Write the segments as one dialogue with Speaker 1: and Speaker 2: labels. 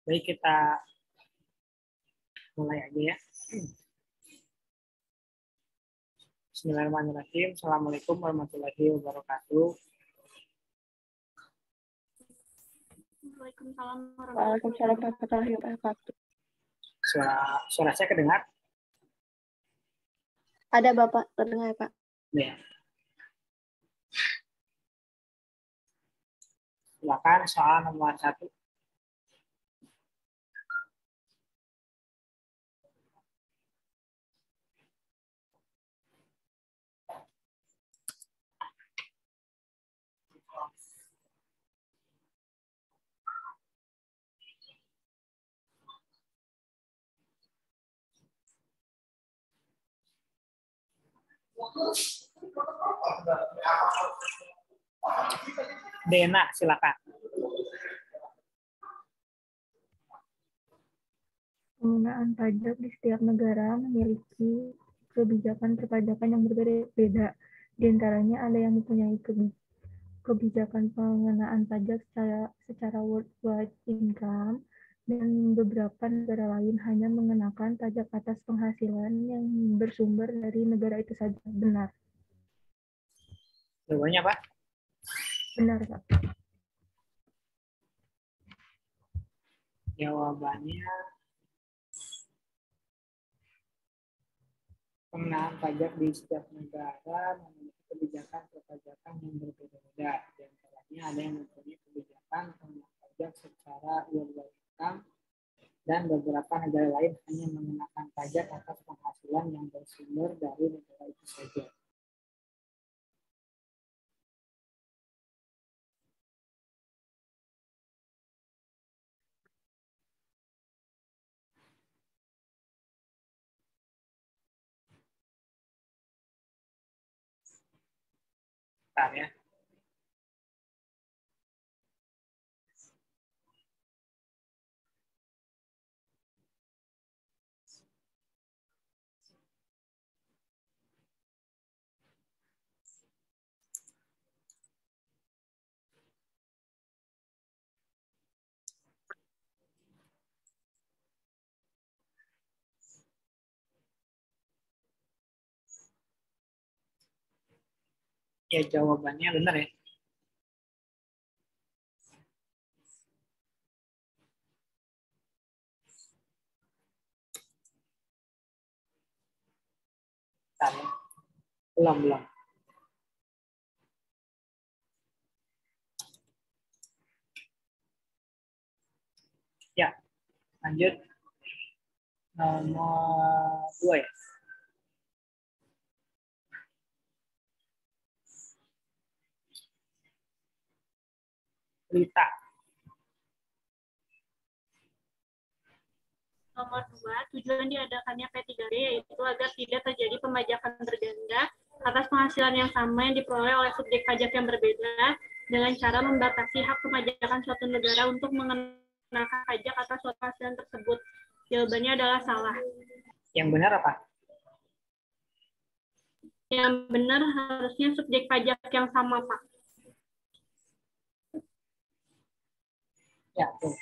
Speaker 1: Baik, kita mulai aja ya. Bismillahirrahmanirrahim. Assalamualaikum warahmatullahi wabarakatuh.
Speaker 2: Waalaikumsalam warahmatullahi wabarakatuh.
Speaker 1: Suara saya kedengar?
Speaker 2: Ada Bapak, terdengar Pak.
Speaker 1: Ya. Silakan soal nomor 1. Dena, silakan.
Speaker 3: Penggunaan pajak di setiap negara memiliki kebijakan perpajakan yang berbeda. Di antaranya ada yang mempunyai kebijakan pengenaan pajak secara worldwide income, dan beberapa negara lain hanya mengenakan pajak atas penghasilan yang bersumber dari negara itu saja. Benar.
Speaker 1: Jawabannya apa?
Speaker 3: Benar, Pak.
Speaker 1: Jawabannya pengenaan pajak di setiap negara memiliki kebijakan perpajakan yang berbeda-beda. Di antaranya ada yang mempunyai kebijakan pengenaan pajak secara worldwide income, dan beberapa negara lain hanya mengenakan pajak atas penghasilan yang bersumber dari negara itu saja. Bentar ya. Ya, jawabannya benar ya. Bentar ya. Belum. Ya, lanjut. Nomor 2 ya. Lita.
Speaker 2: Nomor 2, tujuan diadakannya P3D yaitu agar tidak terjadi pemajakan berganda atas penghasilan yang sama yang diperoleh oleh subjek pajak yang berbeda dengan cara membatasi hak pemajakan suatu negara untuk mengenakan pajak atas suatu penghasilan tersebut. Jawabannya adalah salah.
Speaker 1: Yang benar apa?
Speaker 2: Yang benar harusnya subjek pajak yang sama, Pak.
Speaker 1: Ya, tuh.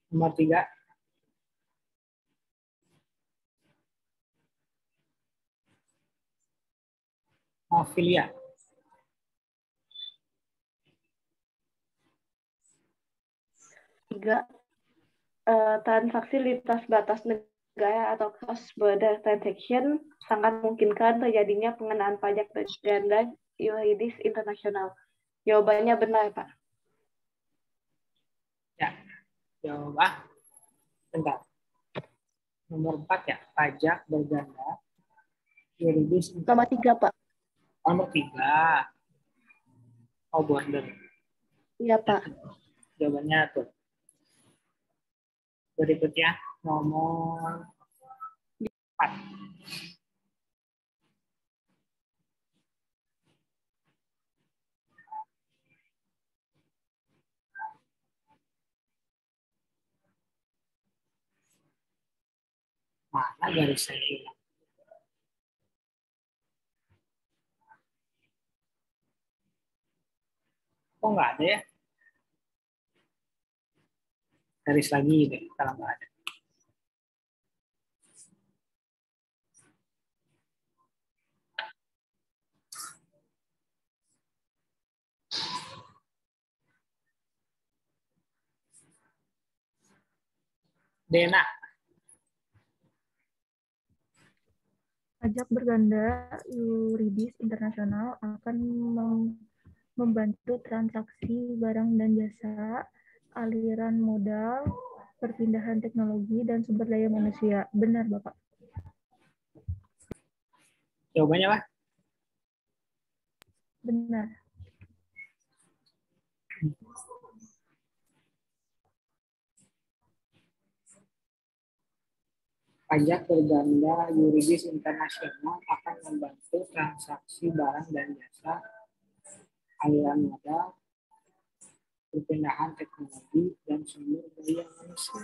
Speaker 1: Nomor 3. Filia.
Speaker 4: Tiga, transaksi lintas batas negara atau cross-border transaction sangat memungkinkan terjadinya pengenaan pajak berganda yuridis internasional. Jawabannya benar, Pak.
Speaker 1: Ya, jawab. Bentar. Nomor 4 ya, pajak berganda yuridis.
Speaker 4: Nomor 3, Pak.
Speaker 1: Nomor 3. Oh, border.
Speaker 4: Iya, Pak.
Speaker 1: Jawabannya tuh. Berikutnya, nomor 4. Mana garis saya hilang? Oh, nggak ada ya? Garis lagi deh kalau nggak ada. Dena.
Speaker 3: Pajak berganda yuridis internasional akan membantu transaksi barang dan jasa, aliran modal, perpindahan teknologi, dan sumber daya manusia. Benar, Bapak?
Speaker 1: Jawabannya apa?
Speaker 3: Benar.
Speaker 1: Pajak berganda yuridis internasional akan membantu transaksi barang dan jasa, aliran modal, perpindahan teknologi, dan sumber daya manusia.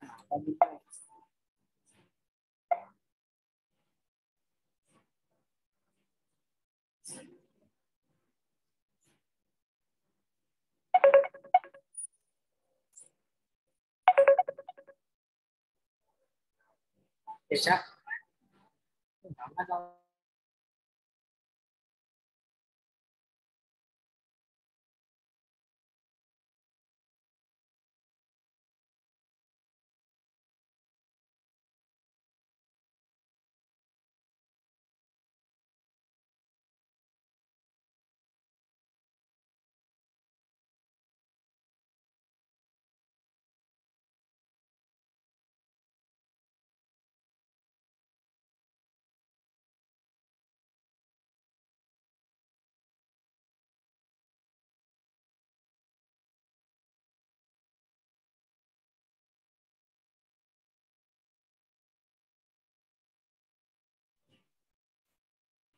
Speaker 1: Nah, tadi bisa.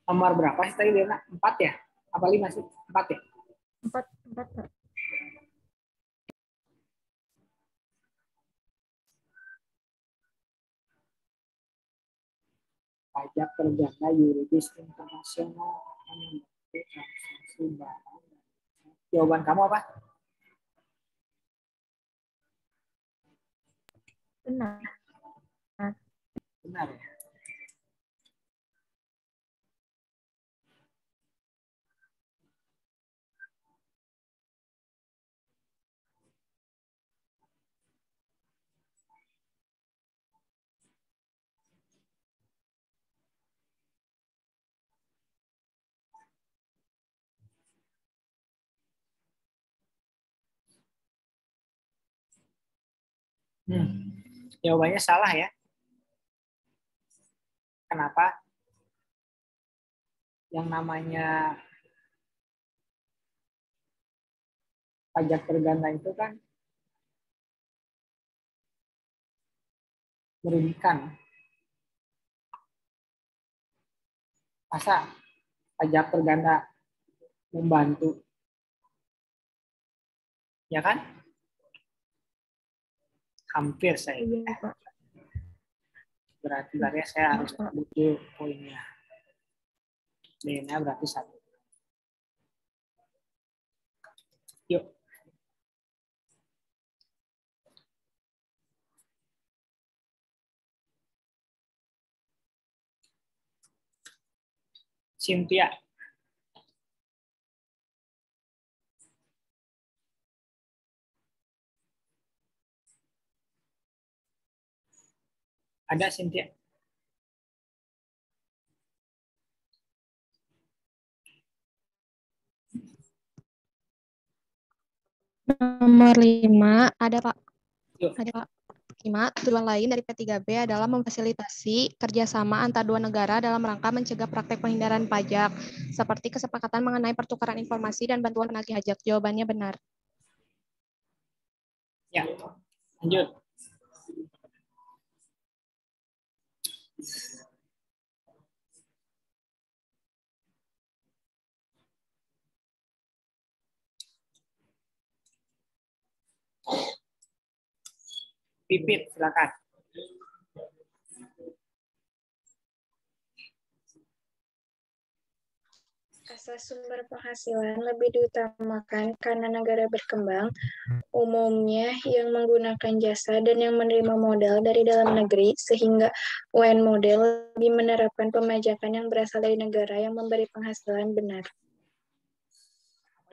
Speaker 1: Nomor berapa sih tadi, Dena? 4 ya? Apa 5 sih? 4 ya?
Speaker 3: 4, Pak.
Speaker 1: Pajak berganda yuridis internasional akan membantu transaksi barang. Jawaban kamu apa?
Speaker 3: Benar.
Speaker 1: Benar ya? Jawabannya salah ya. Kenapa? Yang namanya pajak berganda itu kan merugikan. Masa pajak berganda membantu? Ya kan? Hampir saya.
Speaker 3: Iya, Pak.
Speaker 1: Berarti saya harus butuh poinnya. D-nya berarti 1. Yuk. Cynthia. Ada Cynthia?
Speaker 5: Nomor 5 ada Pak.
Speaker 1: Yuk.
Speaker 5: Ada Pak. 5. Tujuan lain dari P3B adalah memfasilitasi kerjasama antar dua negara dalam rangka mencegah praktek penghindaran pajak, seperti kesepakatan mengenai pertukaran informasi dan bantuan penagih pajak. Jawabannya benar.
Speaker 1: Ya, lanjut. Pipit, silakan.
Speaker 6: jasa sumber penghasilan lebih diutamakan karena negara berkembang umumnya yang menggunakan jasa dan yang menerima modal dari dalam negeri, sehingga UN model lebih menerapkan pemajakan yang berasal dari negara yang memberi penghasilan. Benar.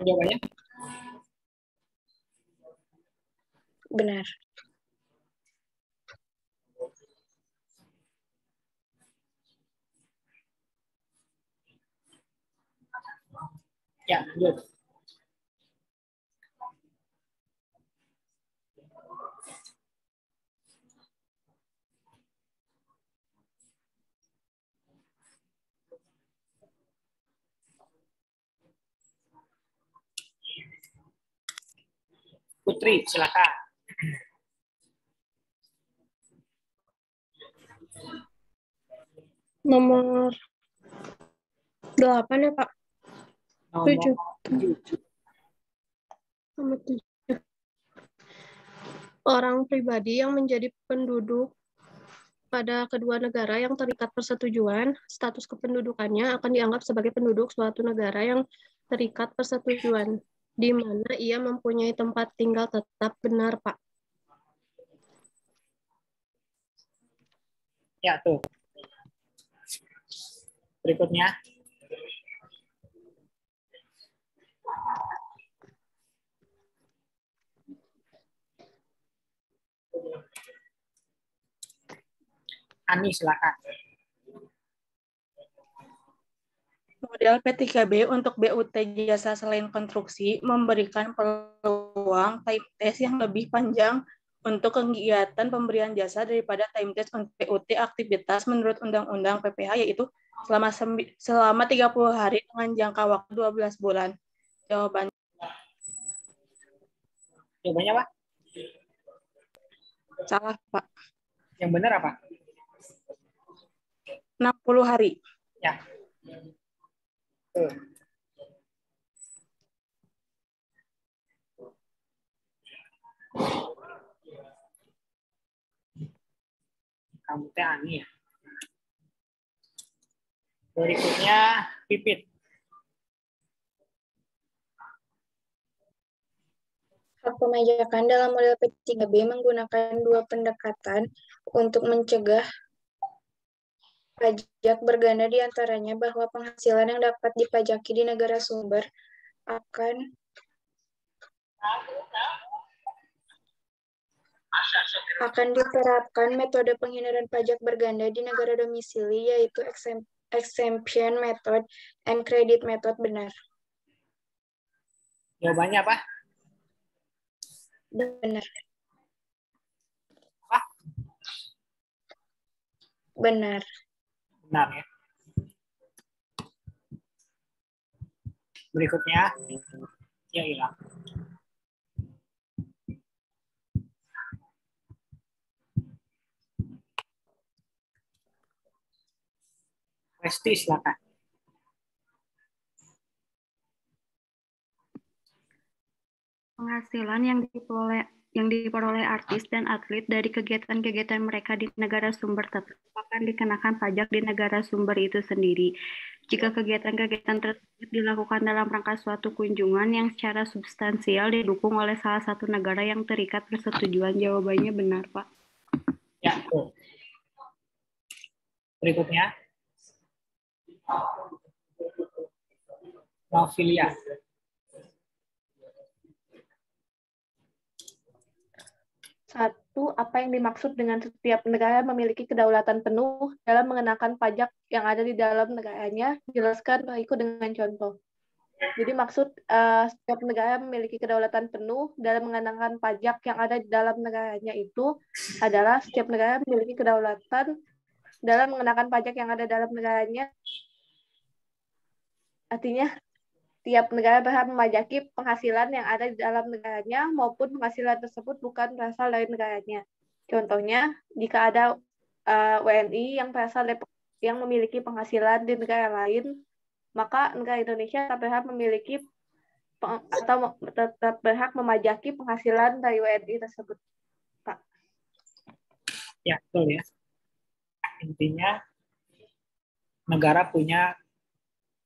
Speaker 1: Jawabannya?
Speaker 6: Benar.
Speaker 1: Ya, lanjut. Putri, silakan.
Speaker 7: Nomor 8 ya, Pak.
Speaker 1: Nomor
Speaker 7: 7.
Speaker 1: 7.
Speaker 7: Nomor 7. Orang pribadi yang menjadi penduduk pada kedua negara yang terikat persetujuan, status kependudukannya akan dianggap sebagai penduduk suatu negara yang terikat persetujuan, di mana ia mempunyai tempat tinggal tetap. Benar, Pak.
Speaker 1: Ya, tuh. Berikutnya. Ani, silakan.
Speaker 8: Model P3B untuk BUT jasa selain konstruksi memberikan peluang time test yang lebih panjang untuk kegiatan pemberian jasa daripada time test untuk BUT aktivitas menurut Undang-Undang PPH, yaitu selama 30 hari dengan jangka waktu 12 bulan. Jawabannya
Speaker 1: Pak?
Speaker 8: Salah, Pak.
Speaker 1: Yang benar apa?
Speaker 8: 60 hari.
Speaker 1: Ya. Kamu teh Ani ya. Berikutnya Pipit.
Speaker 6: Hak pemajakan dalam model P3B menggunakan dua pendekatan untuk mencegah pajak berganda, di antaranya bahwa penghasilan yang dapat dipajaki di negara sumber akan diterapkan metode penghindaran pajak berganda di negara domisili, yaitu exemption method and credit method. Benar.
Speaker 1: Jawabannya apa?
Speaker 6: Benar.
Speaker 1: Apa?
Speaker 6: Benar.
Speaker 1: Benar ya. Berikutnya, ya hilang. Resti, silakan.
Speaker 9: Penghasilan yang diperoleh artis dan atlet dari kegiatan-kegiatan mereka di negara sumber tetap akan dikenakan pajak di negara sumber itu sendiri. Jika kegiatan-kegiatan tersebut dilakukan dalam rangka suatu kunjungan yang secara substansial didukung oleh salah satu negara yang terikat persetujuan. Jawabannya benar, Pak.
Speaker 1: Ya, betul. Berikutnya. Novilia.
Speaker 4: Satu, apa yang dimaksud dengan setiap negara memiliki kedaulatan penuh dalam mengenakan pajak yang ada di dalam negaranya? Jelaskan berikut dengan contoh. Jadi maksud setiap negara memiliki kedaulatan penuh dalam mengenakan pajak yang ada di dalam negaranya itu adalah setiap negara memiliki kedaulatan dalam mengenakan pajak yang ada dalam negaranya. Artinya tiap negara berhak memajaki penghasilan yang ada di dalam negaranya maupun penghasilan tersebut bukan berasal dari negaranya. Contohnya, jika ada WNI yang memiliki penghasilan di negara lain, maka negara Indonesia tetap berhak memiliki atau tetap berhak memajaki penghasilan dari WNI tersebut, Pak.
Speaker 1: Ya, betul ya. Intinya negara punya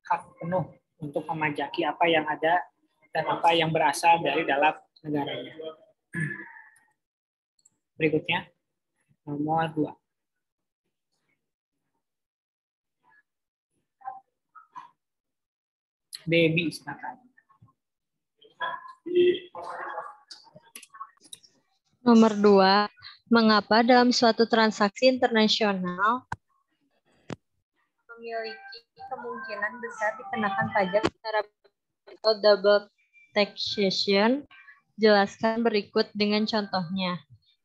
Speaker 1: hak penuh untuk memajaki apa yang ada dan apa yang berasal dari dalam negaranya. Berikutnya, nomor 2. Baby, silakan.
Speaker 10: Nomor 2, mengapa dalam suatu transaksi internasional memiliki kemungkinan besar dikenakan pajak secara atau double taxation? Jelaskan berikut dengan contohnya.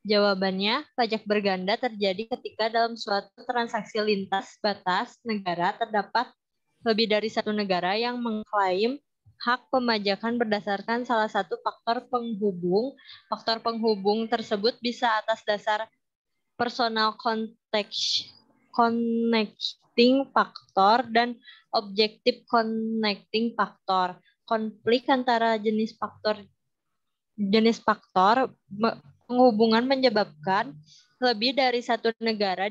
Speaker 10: Jawabannya, pajak berganda terjadi ketika dalam suatu transaksi lintas batas negara terdapat lebih dari satu negara yang mengklaim hak pemajakan berdasarkan salah satu faktor penghubung. Faktor penghubung tersebut bisa atas dasar personal connecting factor dan objective connecting factor. Konflik antara jenis faktor penghubungan menyebabkan lebih dari satu negara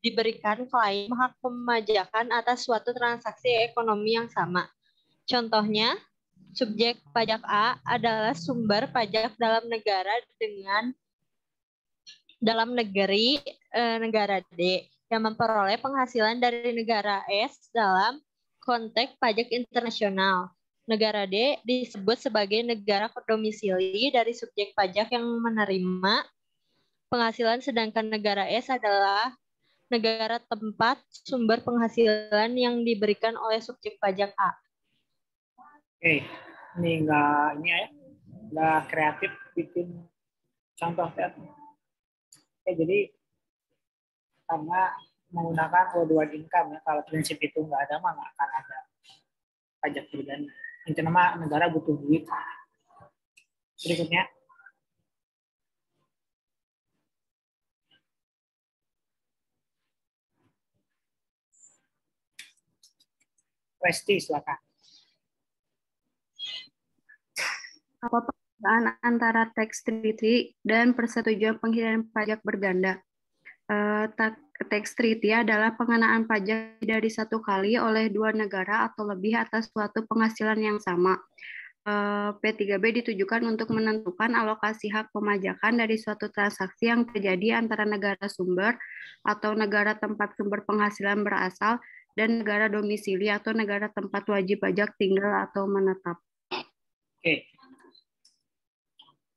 Speaker 10: diberikan klaim hak pemajakan atas suatu transaksi ekonomi yang sama. Contohnya, subjek pajak A adalah sumber pajak dalam negara dalam negara D yang memperoleh penghasilan dari negara S dalam konteks pajak internasional. Negara D disebut sebagai negara domisili dari subjek pajak yang menerima penghasilan, sedangkan negara S adalah negara tempat sumber penghasilan yang diberikan oleh subjek pajak A.
Speaker 1: Oke, ini nggak kreatif bikin contoh ya. Oke, jadi karena menggunakan worldwide income ya, kalau prinsip itu nggak ada mah nggak akan ada pajak berganda. Intinya negara butuh duit. Berikutnya. Presti, silakan.
Speaker 9: Apa perbedaan antara tax treaty dan persetujuan penghindaran pajak berganda? Tax treaty adalah pengenaan pajak dari satu kali oleh dua negara atau lebih atas suatu penghasilan yang sama. P3B ditujukan untuk menentukan alokasi hak pemajakan dari suatu transaksi yang terjadi antara negara sumber atau negara tempat sumber penghasilan berasal dan negara domisili atau negara tempat wajib pajak tinggal atau menetap.
Speaker 1: Oke.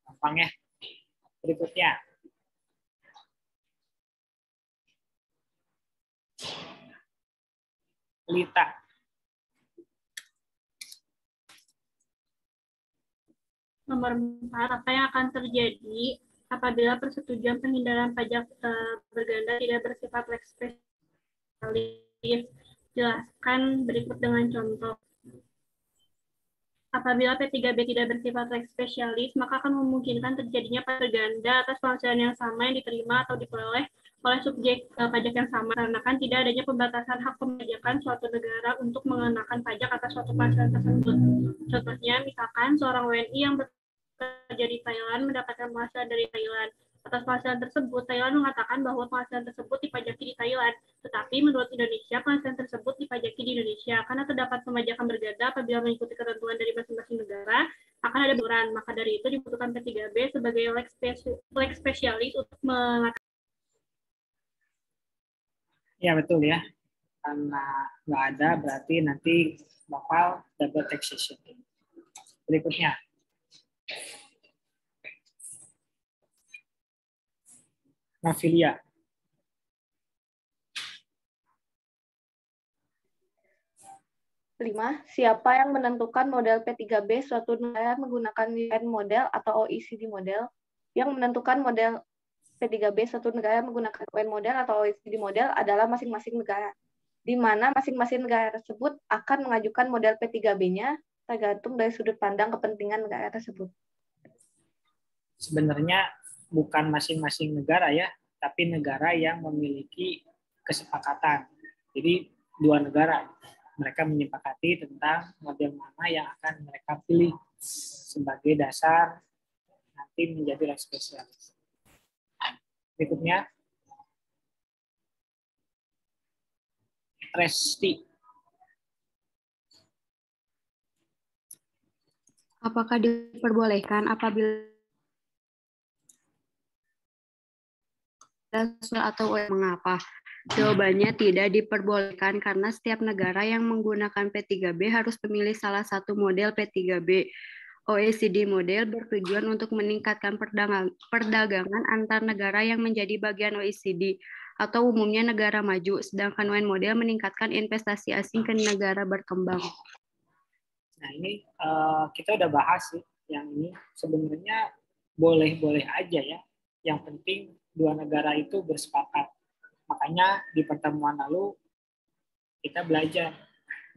Speaker 1: Gampang ya. Berikutnya. Lita.
Speaker 2: Nomor 4, apa yang akan terjadi apabila persetujuan penghindaran pajak berganda tidak bersifat lex specialis? Jelaskan berikut dengan contoh. Apabila P3B tidak bersifat lex specialis, maka akan memungkinkan terjadinya berganda atas penghasilan yang sama yang diterima atau diperoleh oleh subjek pajak yang sama, karena kan tidak adanya pembatasan hak pemajakan suatu negara untuk mengenakan pajak atas suatu penghasilan tersebut. Contohnya, misalkan seorang WNI yang bekerja di Thailand mendapatkan penghasilan dari Thailand. Atas penghasilan tersebut, Thailand mengatakan bahwa penghasilan tersebut dipajaki di Thailand. Tetapi menurut Indonesia, penghasilan tersebut dipajaki di Indonesia. Karena terdapat pemajakan berganda apabila mengikuti ketentuan dari masing-masing negara, akan ada benturan. Maka dari itu dibutuhkan P3B sebagai lex specialis untuk mengatakan.
Speaker 1: Ya betul ya. Karena nggak ada berarti nanti bakal double taxation. Berikutnya. Nafilia.
Speaker 4: Kelima, siapa yang menentukan model P3B suatu negara menggunakan UN model atau OECD model? Yang menentukan model P3B suatu negara menggunakan UN model atau OECD model adalah masing-masing negara, di mana masing-masing negara tersebut akan mengajukan model P3B-nya tergantung dari sudut pandang kepentingan negara tersebut.
Speaker 1: Sebenarnya bukan masing-masing negara ya, tapi negara yang memiliki kesepakatan. Jadi dua negara, mereka menyepakati tentang model mana yang akan mereka pilih sebagai dasar nanti menjadi lex specialis. Berikutnya, Presti.
Speaker 9: Apakah diperbolehkan apabila atau mengapa? Jawabannya tidak diperbolehkan karena setiap negara yang menggunakan P3B harus memilih salah satu model P3B. OECD model bertujuan untuk meningkatkan perdagangan antar negara yang menjadi bagian OECD atau umumnya negara maju, sedangkan UN model meningkatkan investasi asing ke negara berkembang.
Speaker 1: Nah ini kita udah bahas sih, yang ini sebenarnya boleh-boleh aja ya. Yang penting dua negara itu bersepakat. Makanya di pertemuan lalu kita belajar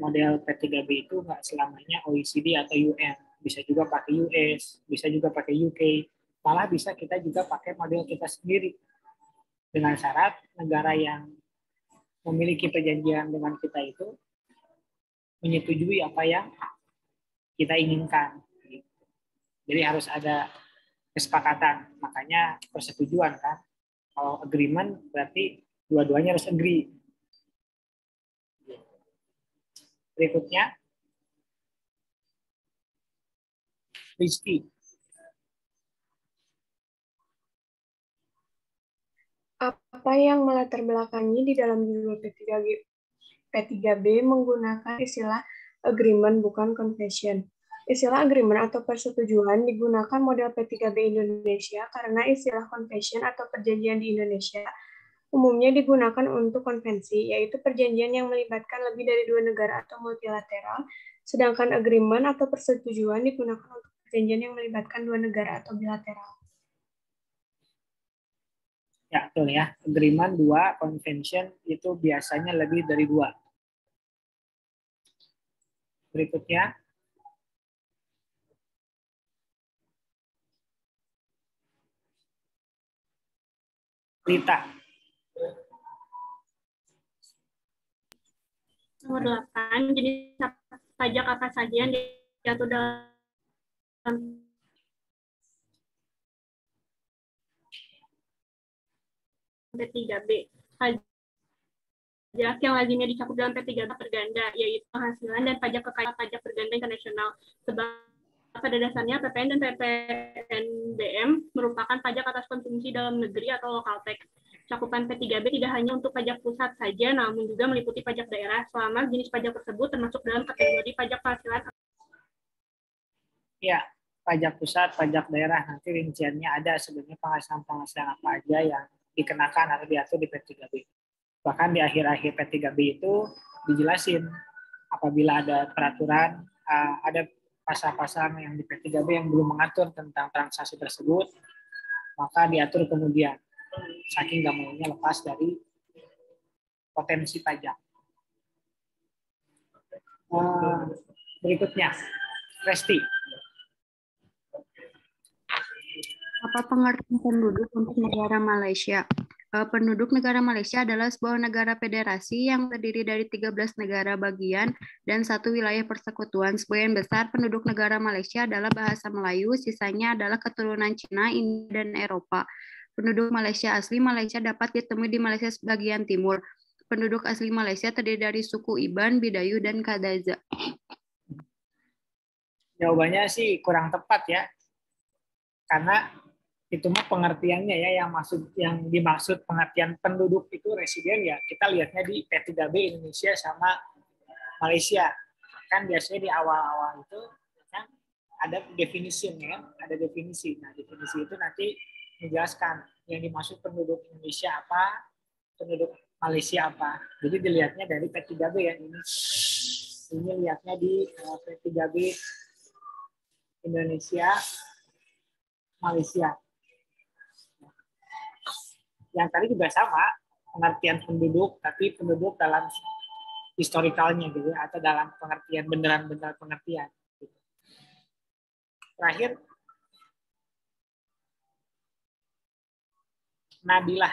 Speaker 1: model P3B itu nggak selamanya OECD atau UN. Bisa juga pakai US, bisa juga pakai UK. Malah bisa kita juga pakai model kita sendiri. Dengan syarat negara yang memiliki perjanjian dengan kita itu menyetujui apa yang kita inginkan. Jadi harus ada kesepakatan. Makanya persetujuan kan. Kalau agreement berarti dua-duanya harus agree. Berikutnya, Rizky.
Speaker 6: Apa yang melatar belakangi di dalam judul P3B menggunakan istilah agreement bukan convention? Istilah agreement atau persetujuan digunakan model P3B Indonesia karena istilah convention atau perjanjian di Indonesia umumnya digunakan untuk konvensi, yaitu perjanjian yang melibatkan lebih dari dua negara atau multilateral, sedangkan agreement atau persetujuan digunakan untuk perjanjian yang melibatkan dua negara atau bilateral.
Speaker 1: Ya, betul ya. Agreement 2, convention itu biasanya lebih dari 2. Berikutnya, Rita.
Speaker 2: Nomor 8, jenis pajak apa saja yang diatur dalam P3B. Pajak yang lazimnya dicakup dalam P3B berganda, yaitu penghasilan dan pajak kekayaan pajak berganda internasional. Sebab pada dasarnya PPN dan PPNBM merupakan pajak atas konsumsi dalam negeri atau lokal tax. Cakupan P3B tidak hanya untuk pajak pusat saja, namun juga meliputi pajak daerah selama jenis pajak tersebut termasuk dalam kategori pajak penghasilan.
Speaker 1: Ya, pajak pusat, pajak daerah, nanti rinciannya ada sebenarnya penghasilan-penghasilan apa aja yang dikenakan atau diatur di P3B. Bahkan di akhir-akhir P3B itu dijelasin apabila ada peraturan, ada pasal-pasal yang di P3B yang belum mengatur tentang transaksi tersebut, maka diatur kemudian. Saking nggak maunya lepas dari potensi pajak. Berikutnya, Resti.
Speaker 9: Apa pengertian penduduk untuk negara Malaysia? Penduduk negara Malaysia adalah sebuah negara federasi yang terdiri dari 13 negara bagian dan 1 wilayah persekutuan. Sebagian besar penduduk negara Malaysia adalah bahasa Melayu, sisanya adalah keturunan Cina, India, dan Eropa. Penduduk Malaysia asli Malaysia dapat ditemui di Malaysia bagian timur. Penduduk asli Malaysia terdiri dari suku Iban, Bidayu, dan Kadaza.
Speaker 1: Jawabannya sih kurang tepat ya. Karena itu mah pengertiannya ya, yang dimaksud pengertian penduduk itu residen ya. Kita lihatnya di P3B Indonesia sama Malaysia. Kan biasanya di awal-awal itu kan ada definisi ya, ada definisi. Nah, definisi itu nanti menjelaskan yang dimaksud penduduk Indonesia apa, penduduk Malaysia apa. Jadi dilihatnya dari P3B ya ini. Ini lihatnya di P3B Indonesia, Malaysia. Yang tadi juga sama, pengertian penduduk, tapi penduduk dalam historikalnya gitu, atau dalam pengertian beneran-beneran pengertian. Gitu. Terakhir, Nabila.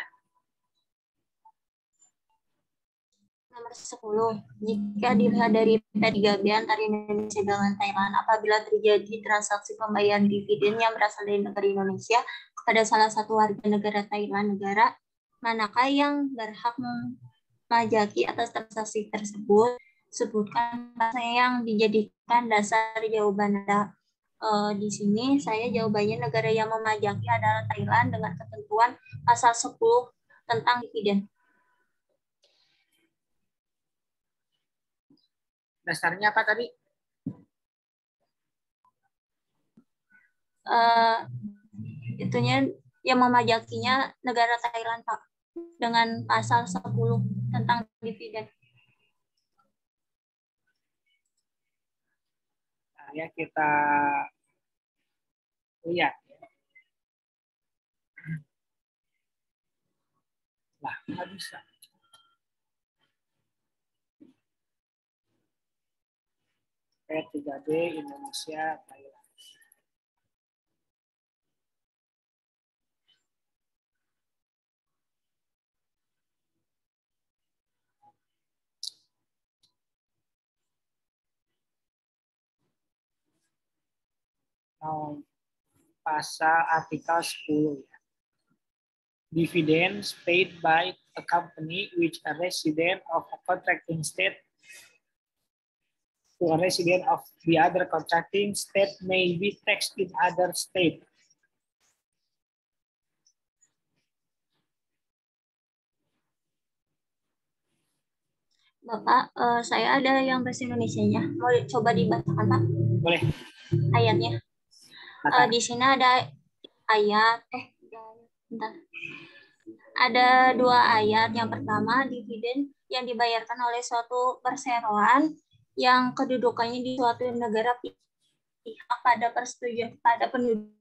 Speaker 11: Nomor 10. Jika dilihat dari P3B antara Indonesia dengan Thailand, apabila terjadi transaksi pembayaran dividen yang berasal dari negara Indonesia kepada salah satu warga negara Thailand, negara manakah yang berhak memajaki atas transaksi tersebut? Sebutkan bahasa yang dijadikan dasar jawaban Anda. Di sini saya jawabannya negara yang memajaki adalah Thailand dengan ketentuan pasal 10 tentang dividen.
Speaker 1: Dasarnya apa tadi?
Speaker 11: Itunya yang memajakinya negara Thailand, Pak, dengan pasal 10 tentang dividen.
Speaker 1: Nah, ya kita lihat. Lah, nggak bisa. P3B Indonesia Thailand. Pasal artikel 10 ya. Dividends paid by a company which a resident of a contracting state to a resident of the other contracting state may be taxed in other state.
Speaker 11: Bapak, saya ada yang bahasa Indonesianya. Mau coba dibacakan, Pak?
Speaker 1: Boleh.
Speaker 11: Ayatnya. Di sini ada ayat, bentar. Ada 2 ayat. Yang pertama, dividen yang dibayarkan oleh suatu perseroan yang kedudukannya di suatu negara pihak pada persetujuan pada penduduk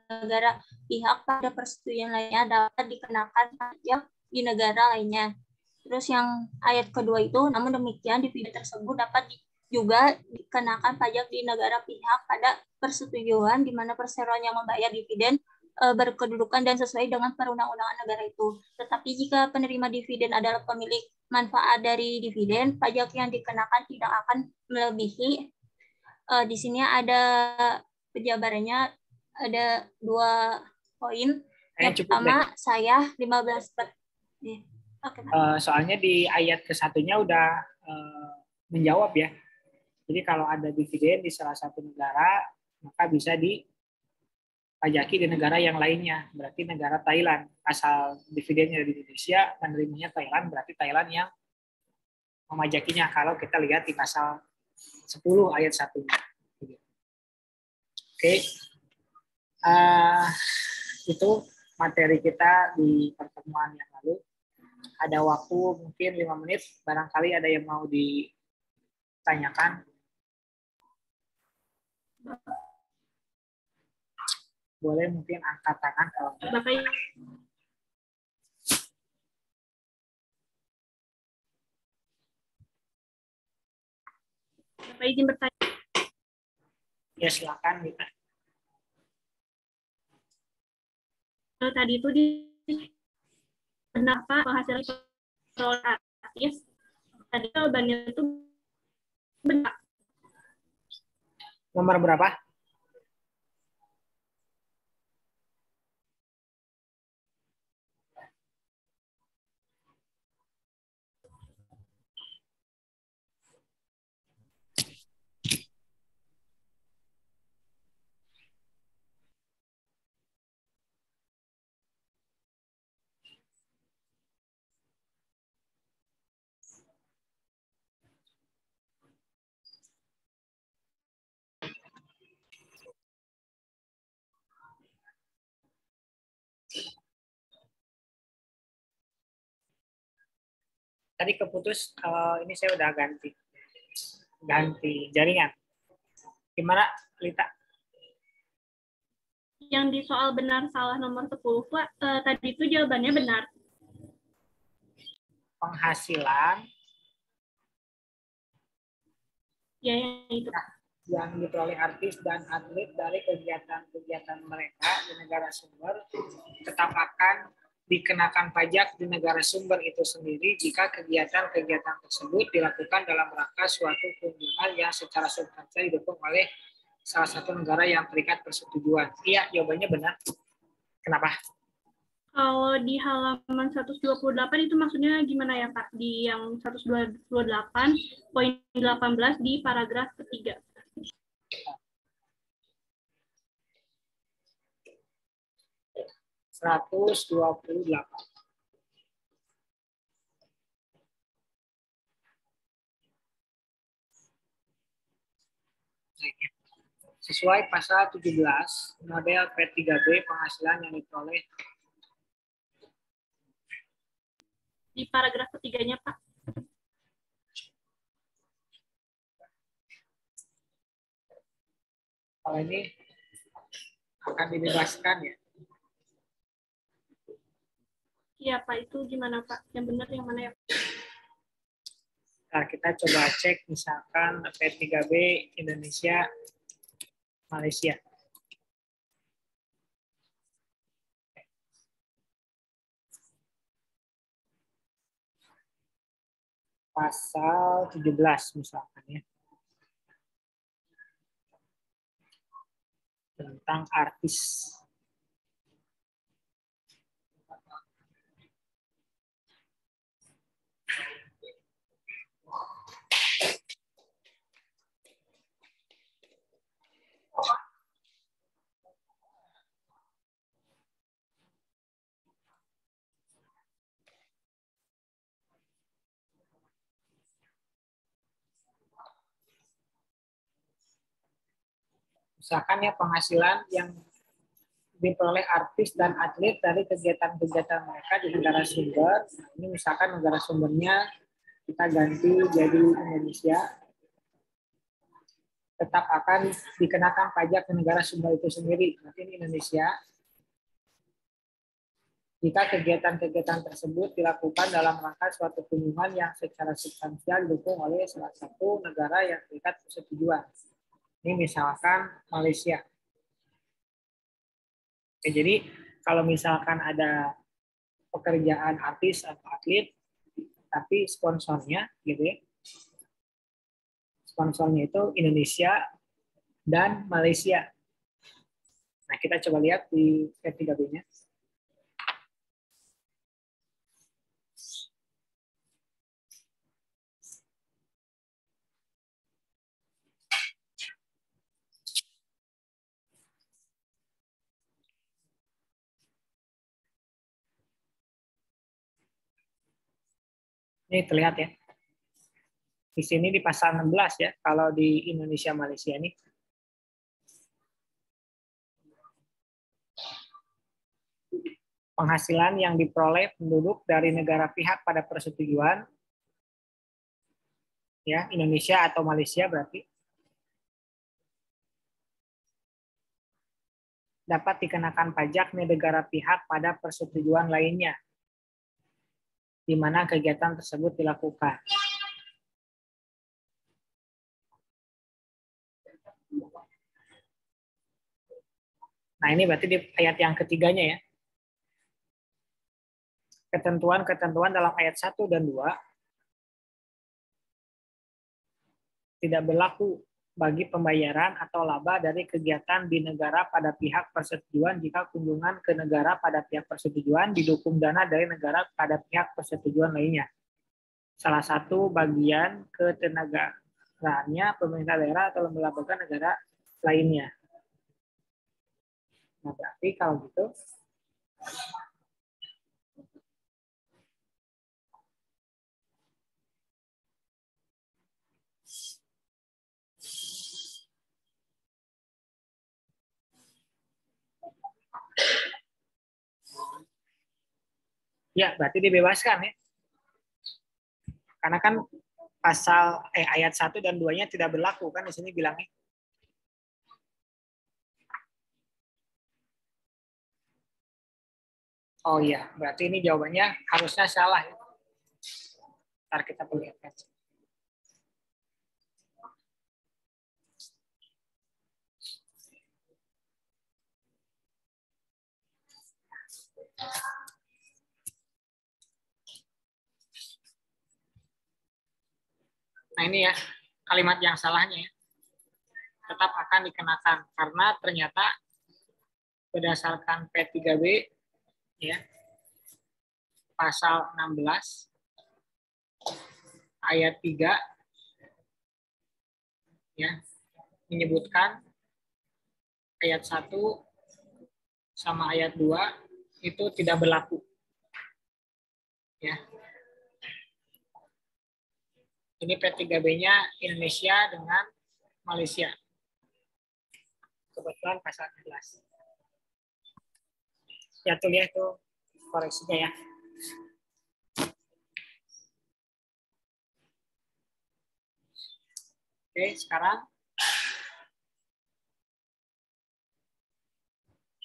Speaker 11: negara pihak pada persetujuan lainnya dapat dikenakan pajak di negara lainnya. Terus yang ayat kedua itu, namun demikian dividen tersebut dapat juga dikenakan pajak di negara pihak pada persetujuan di mana perseroan yang membayar dividen berkedudukan dan sesuai dengan perundang-undangan negara itu. Tetapi jika penerima dividen adalah pemilik manfaat dari dividen, pajak yang dikenakan tidak akan melebihi. Di sini ada penjabarannya, ada 2 poin. Yang pertama, saya 15%.
Speaker 1: Soalnya di ayat ke-1-nya udah menjawab ya. Jadi kalau ada dividen di salah satu negara, maka bisa dipajaki di negara yang lainnya. Berarti negara Thailand. Asal dividennya dari Indonesia, menerimanya Thailand, berarti Thailand yang memajakinya. Kalau kita lihat di pasal 10 ayat 1. Oke. Itu materi kita di pertemuan yang lalu. Ada waktu mungkin 5 menit, barangkali ada yang mau ditanyakan. Boleh mungkin angkat tangan kalau
Speaker 2: Bapak izin bertanya.
Speaker 1: Ya silakan kita.
Speaker 2: Tadi itu kenapa penghasilan proaktif tadi jawabannya itu benar.
Speaker 1: Nomor berapa? Tadi keputus, ini saya udah ganti jaringan. Gimana, Lita?
Speaker 2: Yang di soal benar salah nomor 10, Pak, tadi itu jawabannya benar.
Speaker 1: Penghasilan
Speaker 2: ya yang itu
Speaker 1: yang diperoleh artis dan atlet dari kegiatan-kegiatan mereka di negara sumber tetap akan dikenakan pajak di negara sumber itu sendiri jika kegiatan-kegiatan tersebut dilakukan dalam rangka suatu kunjungan yang secara substansial didukung oleh salah satu negara yang terikat persetujuan. Iya, jawabannya benar. Kenapa?
Speaker 2: Kalau di halaman 128 itu maksudnya gimana ya Pak? Di yang 128 poin 18 di paragraf ketiga.
Speaker 1: $128. Sesuai pasal 17 model P3B penghasilan yang diperoleh
Speaker 2: di paragraf ketiganya, Pak.
Speaker 1: Kalau ini akan dibebaskan ya.
Speaker 2: Iya, Pak. Itu gimana, Pak? Yang benar yang mana ya?
Speaker 1: Nah, kita coba cek misalkan P3B Indonesia, Malaysia. Pasal 17 misalkan ya. Tentang artis. Misalkan ya penghasilan yang diperoleh artis dan atlet dari kegiatan-kegiatan mereka di negara sumber. Ini misalkan negara sumbernya kita ganti jadi Indonesia, tetap akan dikenakan pajak ke negara sumber itu sendiri. Nanti ini Indonesia. Jika kegiatan-kegiatan tersebut dilakukan dalam rangka suatu kunjungan yang secara substansial didukung oleh salah satu negara yang terikat persetujuan. Ini misalkan Malaysia. Oke, jadi kalau misalkan ada pekerjaan artis atau atlet, tapi sponsornya gitu ya, sponsornya itu Indonesia dan Malaysia. Nah, kita coba lihat di P3B-nya. Ini terlihat ya. Di sini di pasal 16 ya, kalau di Indonesia Malaysia ini. Penghasilan yang diperoleh penduduk dari negara pihak pada persetujuan, ya Indonesia atau Malaysia berarti, dapat dikenakan pajak di negara pihak pada persetujuan lainnya, di mana kegiatan tersebut dilakukan. Nah, ini berarti di ayat yang ketiganya ya. Ketentuan-ketentuan dalam ayat 1 dan 2 tidak berlaku bagi pembayaran atau laba dari kegiatan di negara pada pihak persetujuan jika kunjungan ke negara pada pihak persetujuan didukung dana dari negara pada pihak persetujuan lainnya. Salah satu bagian ketenagaraannya pemerintah daerah atau lembaga negara lainnya. Nah, berarti kalau gitu ya berarti dibebaskan ya. Karena kan pasal ayat 1 dan 2-nya tidak berlaku kan di sini bilangnya. Oh iya, berarti ini jawabannya harusnya salah ya. Ntar kita perlihatkan. Nah ini ya, kalimat yang salahnya ya. Tetap akan dikenakan karena ternyata berdasarkan P3B ya, pasal 16 ayat 3 ya, menyebutkan ayat 1 sama ayat 2 itu tidak berlaku. Ya. Ini P3B-nya Indonesia dengan Malaysia. Kebetulan pasal 11. Ya tuh lihat tuh koreksinya ya. Oke, sekarang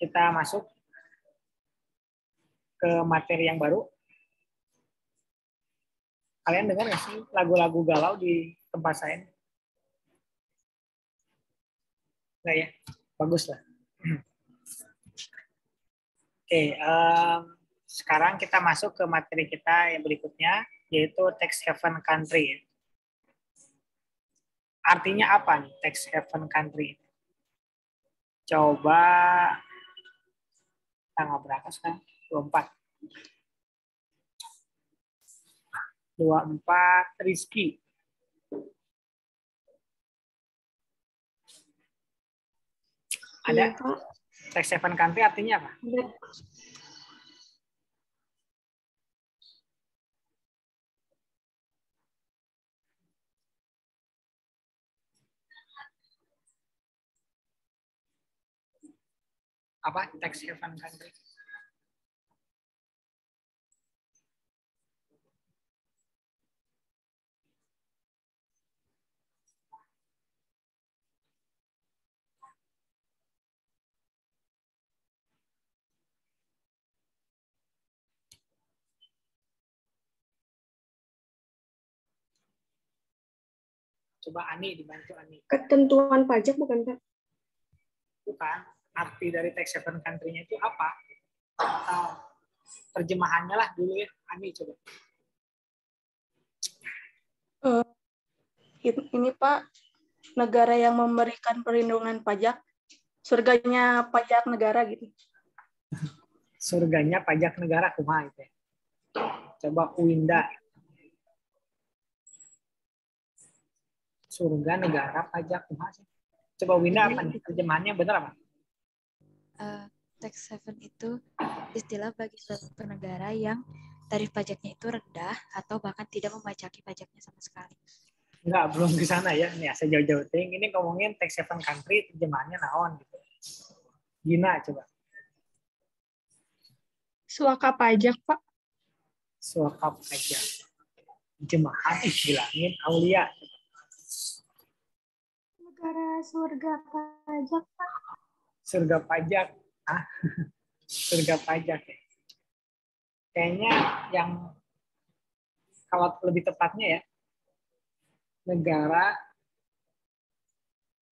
Speaker 1: kita masuk ke materi yang baru. Kalian dengar nggak sih lagu-lagu galau di tempat saya? Nggak ya? Bagus lah. Oke, sekarang kita masuk ke materi kita yang berikutnya, yaitu tax haven country. Artinya apa nih tax haven country? Coba tanggal berapa sekarang? 24. 24 Rizky. Ada tax haven country artinya apa? Apa tax haven country? Coba Ani, dibantu Ani.
Speaker 7: Ketentuan pajak bukan, Pak?
Speaker 1: Bukan. Arti dari tax haven country-nya itu apa? Terjemahannya lah dulu ya. Ani coba.
Speaker 8: Ini Pak, negara yang memberikan perlindungan pajak, surganya pajak negara gitu.
Speaker 1: Surganya pajak negara kumaha itu. Coba Winda. Surga negara pajak kumaha sih? Coba Winda apa nih? Terjemahannya benar apa?
Speaker 12: Tax haven itu istilah bagi suatu negara yang tarif pajaknya itu rendah atau bahkan tidak memajaki pajaknya sama sekali.
Speaker 1: Enggak, belum ke sana ya. Nih, saya jauh-jauh ting. Ini ngomongin tax haven country, terjemahannya naon gitu. Gina coba.
Speaker 7: Suaka pajak, Pak.
Speaker 1: Suaka pajak. Jemaah bilangin Aulia.
Speaker 7: Negara surga pajak, Pak.
Speaker 1: Surga pajak. Ah, surga pajak ya. Kayaknya yang kalau lebih tepatnya ya, negara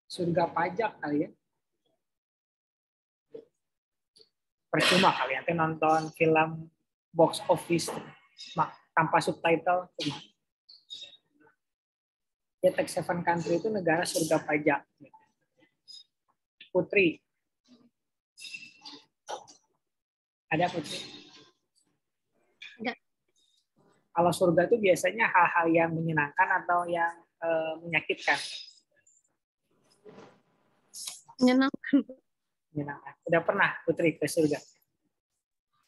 Speaker 1: surga pajak kali ya. Percuma kalian nonton film box office tanpa subtitle. Ya, tax haven country itu negara surga pajak. Putri. Ada Putri?
Speaker 7: Ada.
Speaker 1: Kalau surga itu biasanya hal-hal yang menyenangkan atau yang menyakitkan?
Speaker 7: Menyenangkan.
Speaker 1: Menyenangkan. Udah pernah Putri ke surga?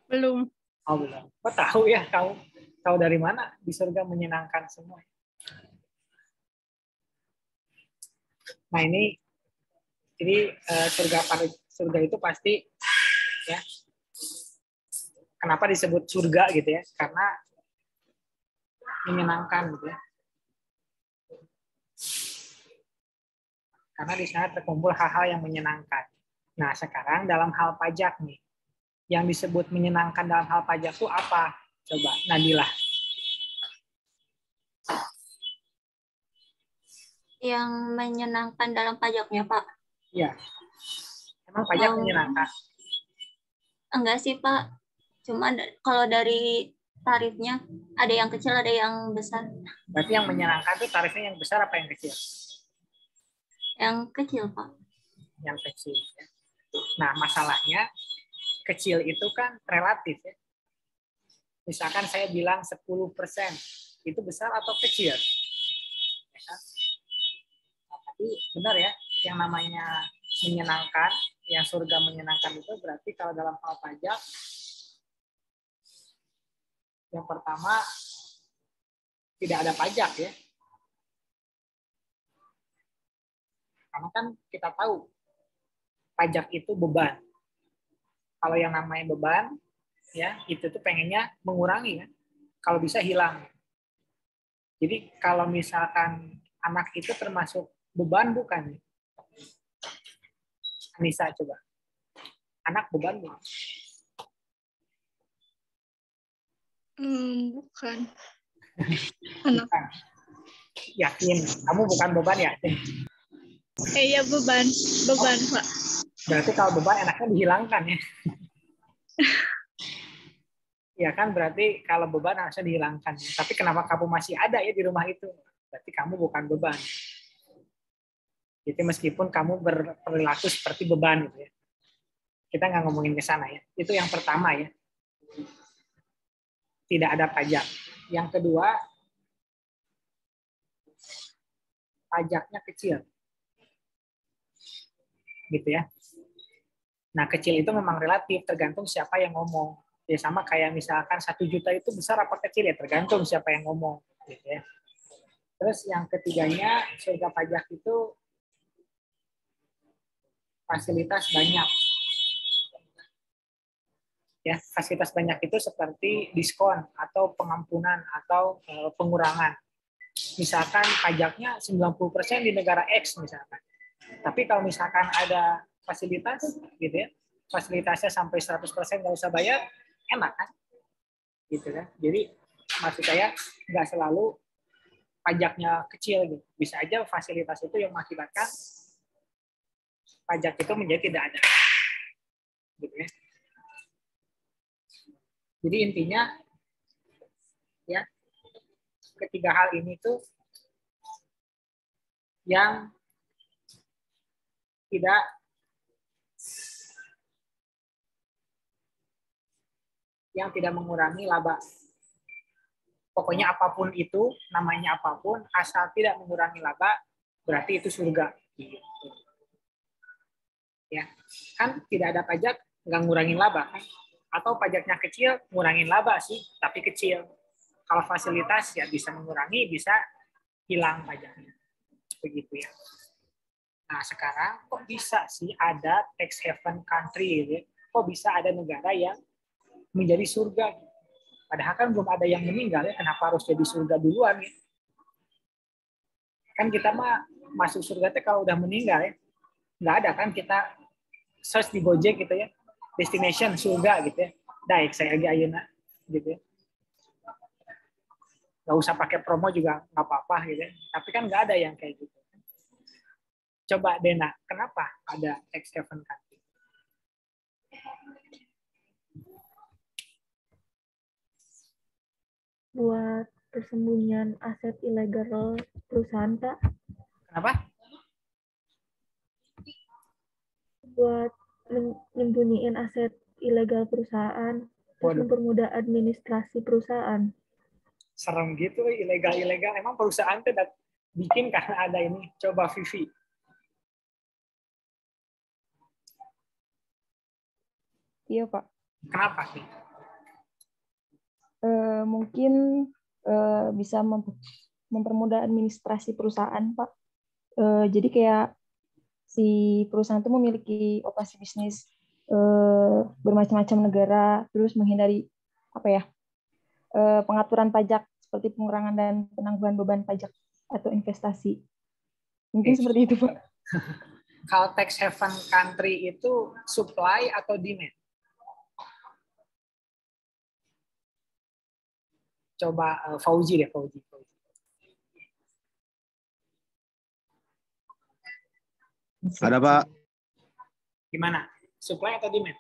Speaker 7: Belum.
Speaker 1: Oh, belum. Kok tahu ya? Tahu dari mana? Di surga menyenangkan semua. Nah ini, jadi surga itu pasti ya. Kenapa disebut surga gitu ya? Karena menyenangkan gitu ya. Karena di sana terkumpul hal-hal yang menyenangkan. Nah sekarang dalam hal pajak nih, yang disebut menyenangkan dalam hal pajak itu apa? Coba Nadila.
Speaker 11: Yang menyenangkan dalam pajaknya, Pak?
Speaker 1: Iya. Emang pajak menyenangkan?
Speaker 11: Enggak sih, Pak. Cuma kalau dari tarifnya ada yang kecil, ada yang besar.
Speaker 1: Berarti yang menyenangkan itu tarifnya yang besar apa yang kecil?
Speaker 11: Yang kecil, Pak.
Speaker 1: Yang kecil. Ya. Nah, masalahnya kecil itu kan relatif ya. Misalkan saya bilang 10%, itu besar atau kecil? Ya kan? Nah, tapi benar ya, yang namanya menyenangkan, yang surga menyenangkan itu berarti kalau dalam hal pajak, yang pertama tidak ada pajak ya. Karena kan kita tahu pajak itu beban. Kalau yang namanya beban, ya itu tuh pengennya mengurangi ya. Kalau bisa hilang. Jadi kalau misalkan anak itu termasuk beban bukan? Anissa coba. Anak beban bukan?
Speaker 13: Bukan. Anak.
Speaker 1: Bukan. Yakin? Kamu bukan beban yakin?
Speaker 13: Iya beban, Pak.
Speaker 1: Berarti kalau beban enaknya dihilangkan ya? Ya kan berarti kalau beban harusnya dihilangkan. Tapi kenapa kamu masih ada ya di rumah itu? Berarti kamu bukan beban. Jadi meskipun kamu berperilaku seperti beban gitu ya. Kita nggak ngomongin ke sana ya. Itu yang pertama ya. Tidak ada pajak. Yang kedua, pajaknya kecil. Gitu ya. Nah, kecil itu memang relatif, tergantung siapa yang ngomong. Ya sama kayak misalkan 1 juta itu besar apa kecil ya, tergantung siapa yang ngomong. Gitu ya. Terus yang ketiganya, surga pajak itu fasilitas banyak. Ya, fasilitas banyak itu seperti diskon atau pengampunan atau pengurangan. Misalkan pajaknya 90% di negara X misalkan. Tapi kalau misalkan ada fasilitas gitu ya, fasilitasnya sampai 100% nggak usah bayar, enak kan? Gitu kan. Jadi maksud saya nggak selalu pajaknya kecil gitu. Bisa aja fasilitas itu yang mengakibatkan pajak itu menjadi tidak ada. Gitu ya. Jadi intinya ya ketiga hal ini tuh yang tidak mengurangi laba. Pokoknya apapun itu, namanya apapun, asal tidak mengurangi laba, berarti itu surga. Ya, kan tidak ada pajak, nggak ngurangin laba kan? Atau pajaknya kecil, ngurangin laba sih, tapi kecil. Kalau fasilitas ya bisa mengurangi, bisa hilang pajaknya. Begitu ya. Nah sekarang kok bisa sih ada tax haven country gitu ya? Kok bisa ada negara yang menjadi surga? Padahal kan belum ada yang meninggal ya, kenapa harus jadi surga duluan ya? Kan kita mah masuk surga teh kalau udah meninggal ya. Nggak ada kan kita search di Gojek gitu ya, destination surga gitu ya. Daik saya lagi ayeuna gitu ya. Nggak usah pakai promo juga nggak apa-apa gitu ya. Tapi kan nggak ada yang kayak gitu. Coba Dena, kenapa ada tax haven country?
Speaker 3: Buat persembunyian aset ilegal perusahaan, Pak.
Speaker 1: Kenapa?
Speaker 3: Buat menyembunyiin aset ilegal perusahaan, terus mempermudah administrasi perusahaan.
Speaker 1: Serem gitu, ilegal-ilegal. Emang perusahaan tuh bikin karena ada ini. Coba Vivi.
Speaker 14: Iya, Pak.
Speaker 1: Kenapa sih?
Speaker 14: Mungkin bisa mempermudah administrasi perusahaan, Pak. Jadi kayak si perusahaan itu memiliki operasi bisnis bermacam-macam negara, terus menghindari pengaturan pajak seperti pengurangan dan penangguhan beban pajak atau investasi. Mungkin seperti itu, Pak.
Speaker 1: Kalau tax haven country itu supply atau demand? Coba Fauzi deh, Fauzi.
Speaker 15: Ada, Pak.
Speaker 1: Gimana? Supply atau demand?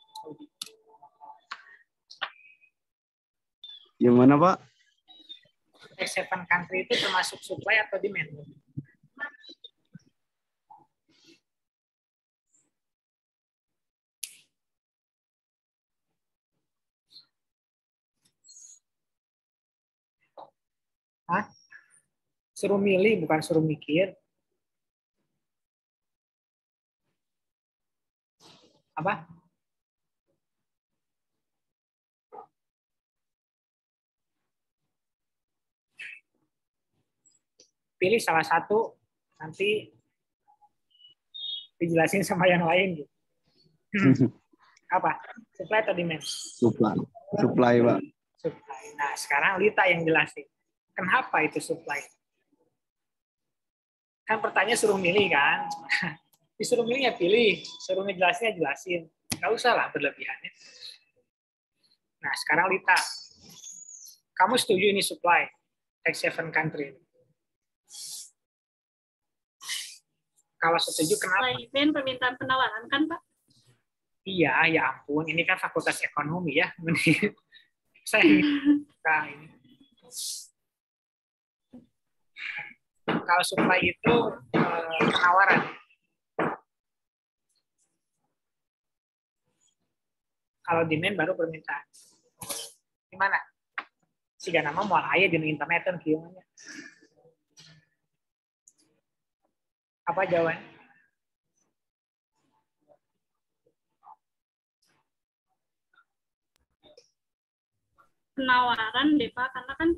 Speaker 15: Gimana, Pak?
Speaker 1: Tax haven country itu termasuk supply atau demand? Hah? Suruh milih, bukan suruh mikir. Apa? Pilih salah satu, nanti dijelasin sama yang lain gitu. Apa? Supply atau demand?
Speaker 15: Supply. Supply, Pak.
Speaker 1: Supply. Nah, sekarang Lita yang jelasin. Kenapa itu supply? Kan pertanyaan suruh milih kan? Disuruh milih ya pilih, suruh ngejelasin ya jelasin. Nggak usah lah berlebihannya. Nah, sekarang Lita. Kamu setuju ini supply? Tax haven country. Kalau setuju kenapa?
Speaker 2: Supply permintaan penawaran kan, Pak?
Speaker 1: Iya, ya ampun. Ini kan fakultas ekonomi ya. Saya ini. Kalau supply itu penawaran. Kalau demand baru permintaan. Gimana? Siga nama mau aya di internet kan gimana? Apa jawaban?
Speaker 2: Penawaran deh Pak, karena kan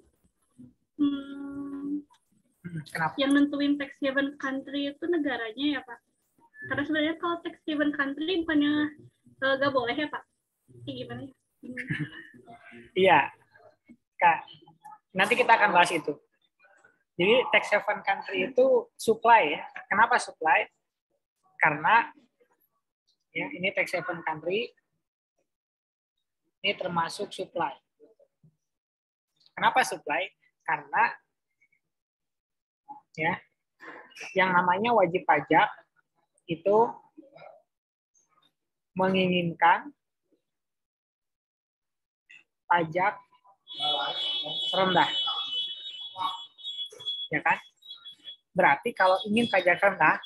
Speaker 1: Kenapa?
Speaker 2: yang nentuin tax haven country itu negaranya ya Pak. Karena sebenarnya kalau tax haven country bukannya nggak boleh ya Pak? Gimana?
Speaker 1: Iya, Kak. Nanti kita akan bahas itu. Jadi tax haven country itu supply ya. Kenapa supply? Karena ya ini tax haven country ini termasuk supply. Kenapa supply? Karena ya yang namanya wajib pajak itu menginginkan pajak rendah. Ya kan? Berarti kalau ingin pajak rendah,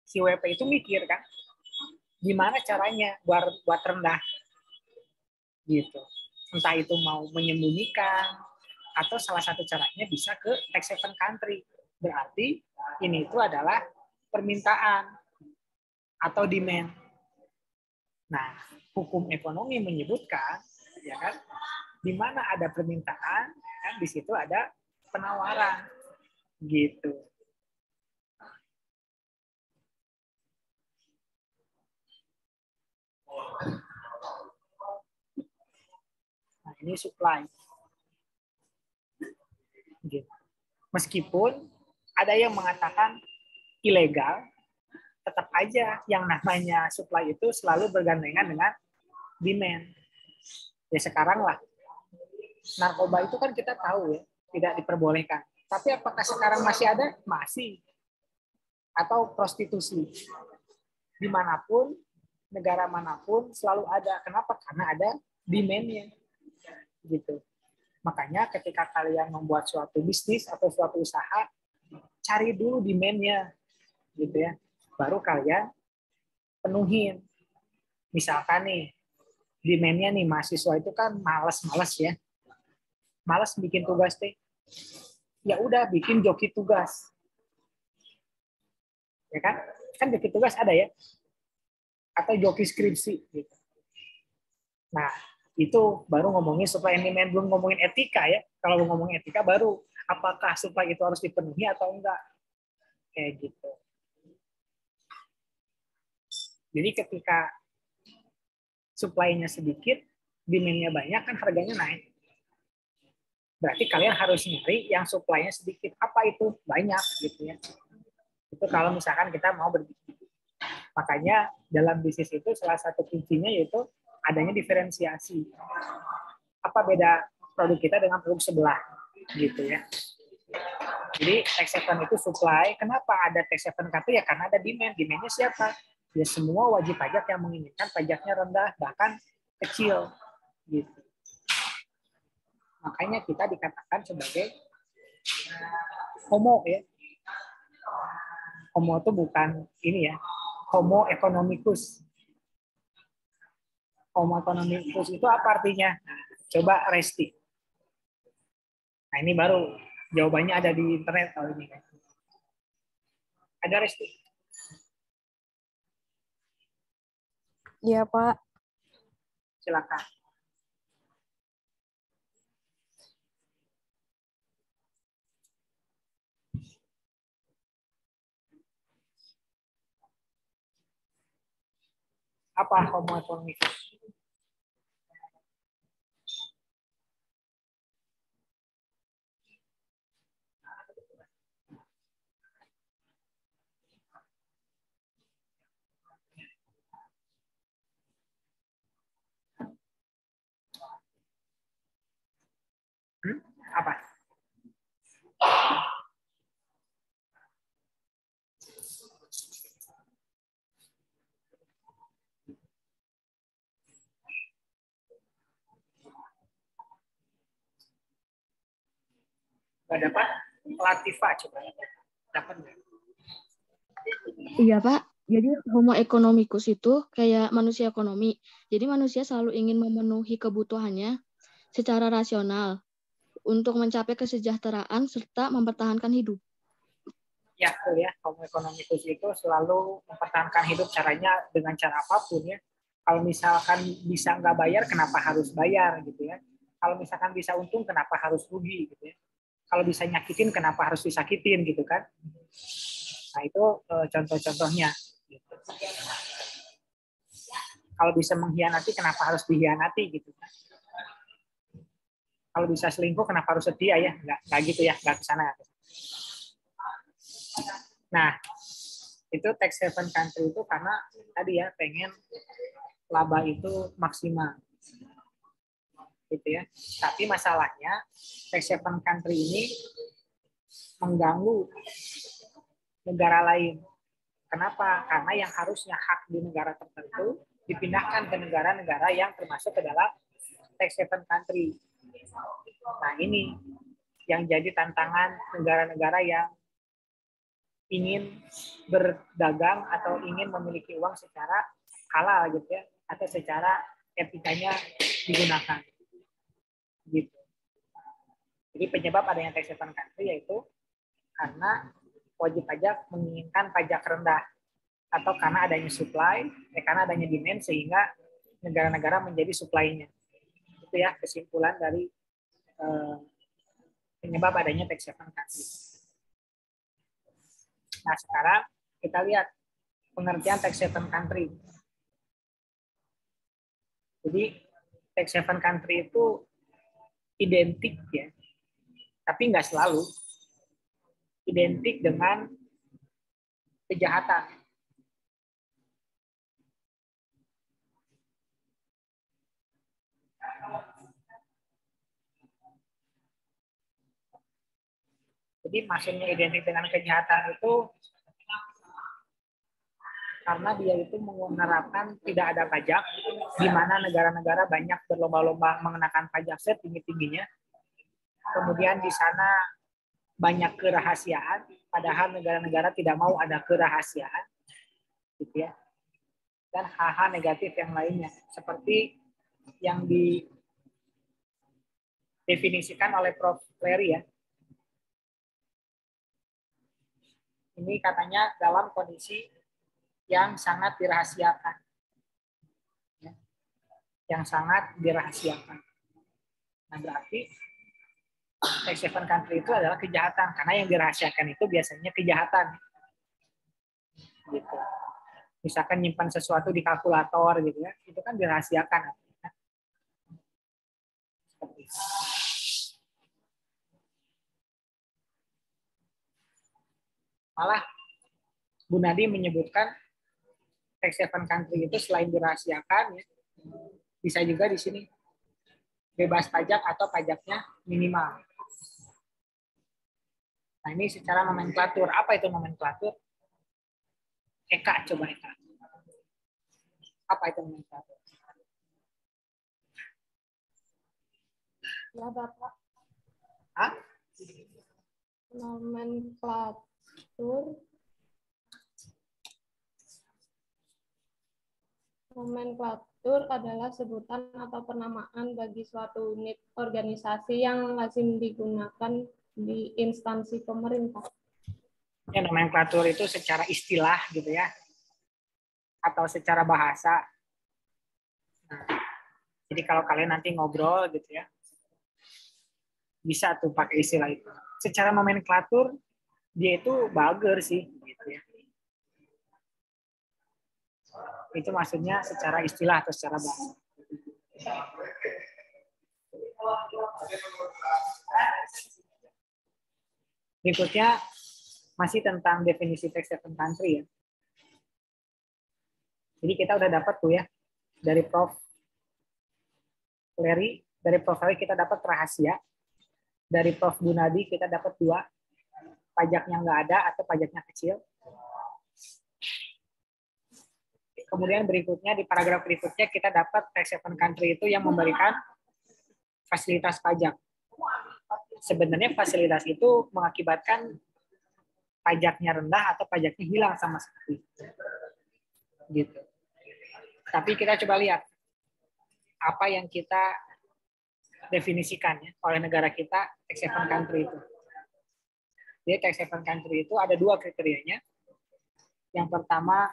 Speaker 1: si WP itu mikir kan, gimana caranya buat rendah, gitu. Entah itu mau menyembunyikan atau salah satu caranya bisa ke tax haven country. Berarti ini itu adalah permintaan atau demand. Nah, hukum ekonomi menyebutkan, ya kan, di mana ada permintaan, kan di situ ada penawaran, gitu. Nah, ini supply. Gitu. Meskipun ada yang mengatakan ilegal, tetap aja yang namanya supply itu selalu bergandengan dengan demand. Ya sekarang lah, narkoba itu kan kita tahu ya, tidak diperbolehkan. Tapi apakah sekarang masih ada? Masih. Atau prostitusi. Dimanapun, negara manapun selalu ada. Kenapa? Karena ada demand-nya. Gitu. Makanya ketika kalian membuat suatu bisnis atau suatu usaha, cari dulu demand-nya. Gitu ya. Baru kalian penuhin. Misalkan nih, demand-nya nih mahasiswa itu kan malas ya. Malas bikin tugas teh. Ya udah bikin joki tugas. Ya kan? Kan joki tugas ada ya. Atau joki skripsi gitu. Nah, itu baru ngomongin supply and demand, belum ngomongin etika ya. Kalau ngomongin etika baru apakah supply itu harus dipenuhi atau enggak. Kayak gitu. Jadi ketika supply-nya sedikit, demand-nya banyak, kan harganya naik. Berarti kalian harus nyari yang supply-nya sedikit. Apa itu? Banyak gitu ya. Itu kalau misalkan kita mau berbisnis. Makanya dalam bisnis itu salah satu kuncinya yaitu adanya diferensiasi. Apa beda produk kita dengan produk sebelah gitu ya. Jadi tax haven itu supply. Kenapa ada tax haven country? Ya karena ada demand. Demand-nya siapa? Ya semua wajib pajak yang menginginkan pajaknya rendah bahkan kecil gitu. Makanya kita dikatakan sebagai homo ya. Homo itu bukan ini ya. Homo economicus. Homo economicus itu apa artinya? Coba Resti. Nah ini baru jawabannya ada di internet kalau ini. Ada Resti?
Speaker 16: Iya, Pak.
Speaker 1: Silakan. Apa homo economicus? Apa? Nggak dapat? Latifah coba. Dapat nggak?
Speaker 17: Iya, Pak. Jadi Homo economicus itu kayak manusia ekonomi. Jadi manusia selalu ingin memenuhi kebutuhannya secara rasional untuk mencapai kesejahteraan serta mempertahankan hidup.
Speaker 1: Ya, betul ya. Homo economicus itu selalu mempertahankan hidup, caranya dengan cara apapun ya. Kalau misalkan bisa nggak bayar, kenapa harus bayar gitu ya. Kalau misalkan bisa untung, kenapa harus rugi gitu ya. Kalau bisa nyakitin, kenapa harus disakitin gitu kan. Nah itu contoh-contohnya. Gitu. Kalau bisa mengkhianati, kenapa harus dihianati gitu kan. Kalau bisa selingkuh, kenapa harus setia ya. Nggak gitu ya, nggak ke sana. Nah, itu tax haven country itu karena tadi ya pengen laba itu maksimal. Gitu ya. Tapi masalahnya tax haven country ini mengganggu negara lain. Kenapa? Karena yang harusnya hak di negara tertentu dipindahkan ke negara-negara yang termasuk ke dalam tax haven country. Nah, ini yang jadi tantangan negara-negara yang ingin berdagang atau ingin memiliki uang secara halal gitu ya, atau secara etikanya digunakan. Gitu. Jadi penyebab adanya tax haven country yaitu karena wajib pajak menginginkan pajak rendah atau karena adanya supply, karena adanya demand sehingga negara-negara menjadi supply-nya. Itu ya kesimpulan dari penyebab adanya tax haven country. Nah, sekarang kita lihat pengertian tax haven country. Jadi tax haven country itu identik ya, tapi nggak selalu identik dengan kejahatan. Jadi maksudnya identik dengan kejahatan itu karena dia itu menerapkan tidak ada pajak, di mana negara-negara banyak berlomba-lomba mengenakan pajak setinggi-tingginya. Kemudian di sana banyak kerahasiaan, padahal negara-negara tidak mau ada kerahasiaan, gitu ya. Dan hal-hal negatif yang lainnya, seperti yang didefinisikan oleh Prof. Larry ya. Ini katanya dalam kondisi yang sangat dirahasiakan. Yang sangat dirahasiakan. Nah, berarti tax haven country itu adalah kejahatan, karena yang dirahasiakan itu biasanya kejahatan. Gitu. Misalkan nyimpan sesuatu di kalkulator gitu ya, itu kan dirahasiakan. Seperti itu. Malah Bu Nadi menyebutkan tax haven country itu selain dirahasiakan, ya, bisa juga di sini bebas pajak atau pajaknya minimal. Nah, ini secara nomenklatur. Apa itu nomenklatur? Eka, coba Eka. Apa itu nomenklatur?
Speaker 7: Ya, Bapak.
Speaker 1: Hah?
Speaker 7: Nomenklatur adalah sebutan atau penamaan bagi suatu unit organisasi yang lazim digunakan di instansi pemerintah.
Speaker 1: Ya, nomenklatur itu secara istilah gitu ya, atau secara bahasa Jadi kalau kalian nanti ngobrol gitu ya, bisa tuh pakai istilah itu. Secara nomenklatur dia itu bager sih gitu ya. Itu maksudnya secara istilah atau secara bahasa. Berikutnya masih tentang definisi tax haven country ya. Jadi kita udah dapat tuh ya dari Prof. Larry, dari Prof. Larry kita dapat rahasia. Dari Prof. Gunadi kita dapat 2, pajaknya nggak ada atau pajaknya kecil. Kemudian berikutnya di paragraf berikutnya kita dapat tax haven country itu yang memberikan fasilitas pajak. Sebenarnya fasilitas itu mengakibatkan pajaknya rendah atau pajaknya hilang sama sekali. Gitu. Tapi kita coba lihat apa yang kita definisikan ya, oleh negara kita tax haven country itu. Jadi tax haven country itu ada 2 kriterianya. Yang pertama,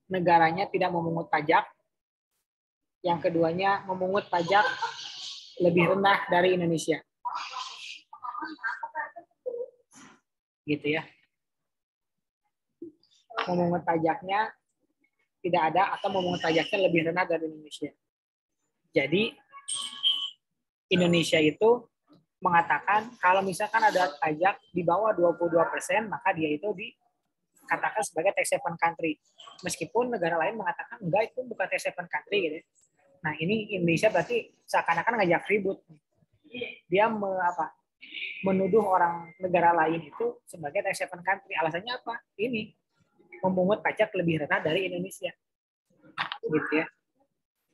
Speaker 1: negaranya tidak memungut pajak. Yang keduanya, memungut pajak lebih rendah dari Indonesia. Gitu ya. Memungut pajaknya tidak ada atau memungut pajaknya lebih rendah dari Indonesia. Jadi Indonesia itu mengatakan kalau misalkan ada pajak di bawah 22%, maka dia itu dikatakan sebagai tax haven country. Meskipun negara lain mengatakan enggak, itu bukan tax haven country gitu. Nah, ini Indonesia berarti seakan-akan ngajak ribut. Dia menuduh orang negara lain itu sebagai tax haven country. Alasannya apa? Ini memungut pajak lebih rendah dari Indonesia. Gitu ya.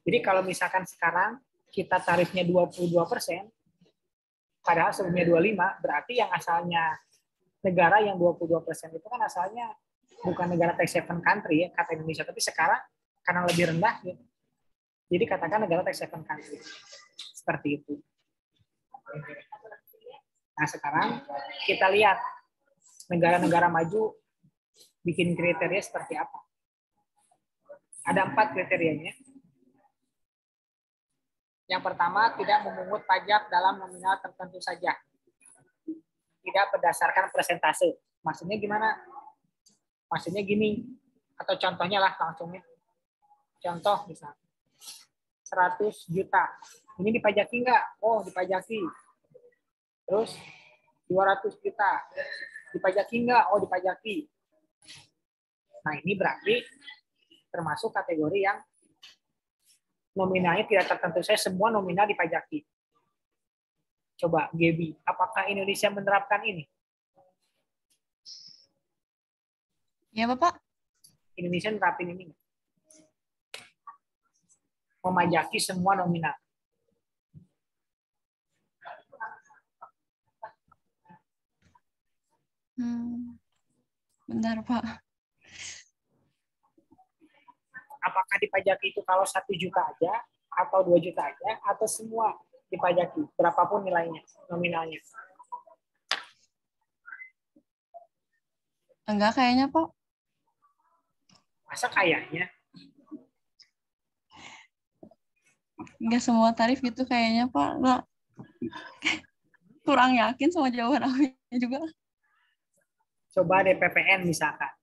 Speaker 1: Jadi kalau misalkan sekarang kita tarifnya 22%, padahal sebelumnya 25%, berarti yang asalnya negara yang 22% itu kan asalnya bukan negara tax haven country ya, kata Indonesia, tapi sekarang karena lebih rendah gitu. Jadi katakan negara tax haven country. Seperti itu. Nah, sekarang kita lihat negara-negara maju bikin kriteria seperti apa. Ada 4 kriterianya. Yang pertama, tidak memungut pajak dalam nominal tertentu saja. Tidak berdasarkan persentase. Maksudnya gimana? Maksudnya gini, atau contohnya lah langsungnya. Contoh misalnya, 100 juta. Ini dipajaki nggak? Oh, dipajaki. Terus 200 juta. Dipajaki nggak? Oh, dipajaki. Nah, ini berarti termasuk kategori yang nominalnya tidak tertentu. Saya semua nominal dipajaki. Coba, Gaby, apakah Indonesia menerapkan ini?
Speaker 16: Ya, Bapak.
Speaker 1: Indonesia menerapin ini. Memajaki semua nominal.
Speaker 16: Bentar, Pak.
Speaker 1: Apakah dipajaki itu kalau 1 juta aja, atau 2 juta aja, atau semua dipajaki, berapapun nilainya, nominalnya?
Speaker 16: Enggak kayaknya, Pak.
Speaker 1: Masa kayaknya?
Speaker 16: Enggak semua tarif gitu kayaknya, Pak. Enggak. Kurang yakin sama jawaban aku juga.
Speaker 1: Coba deh PPN misalkan.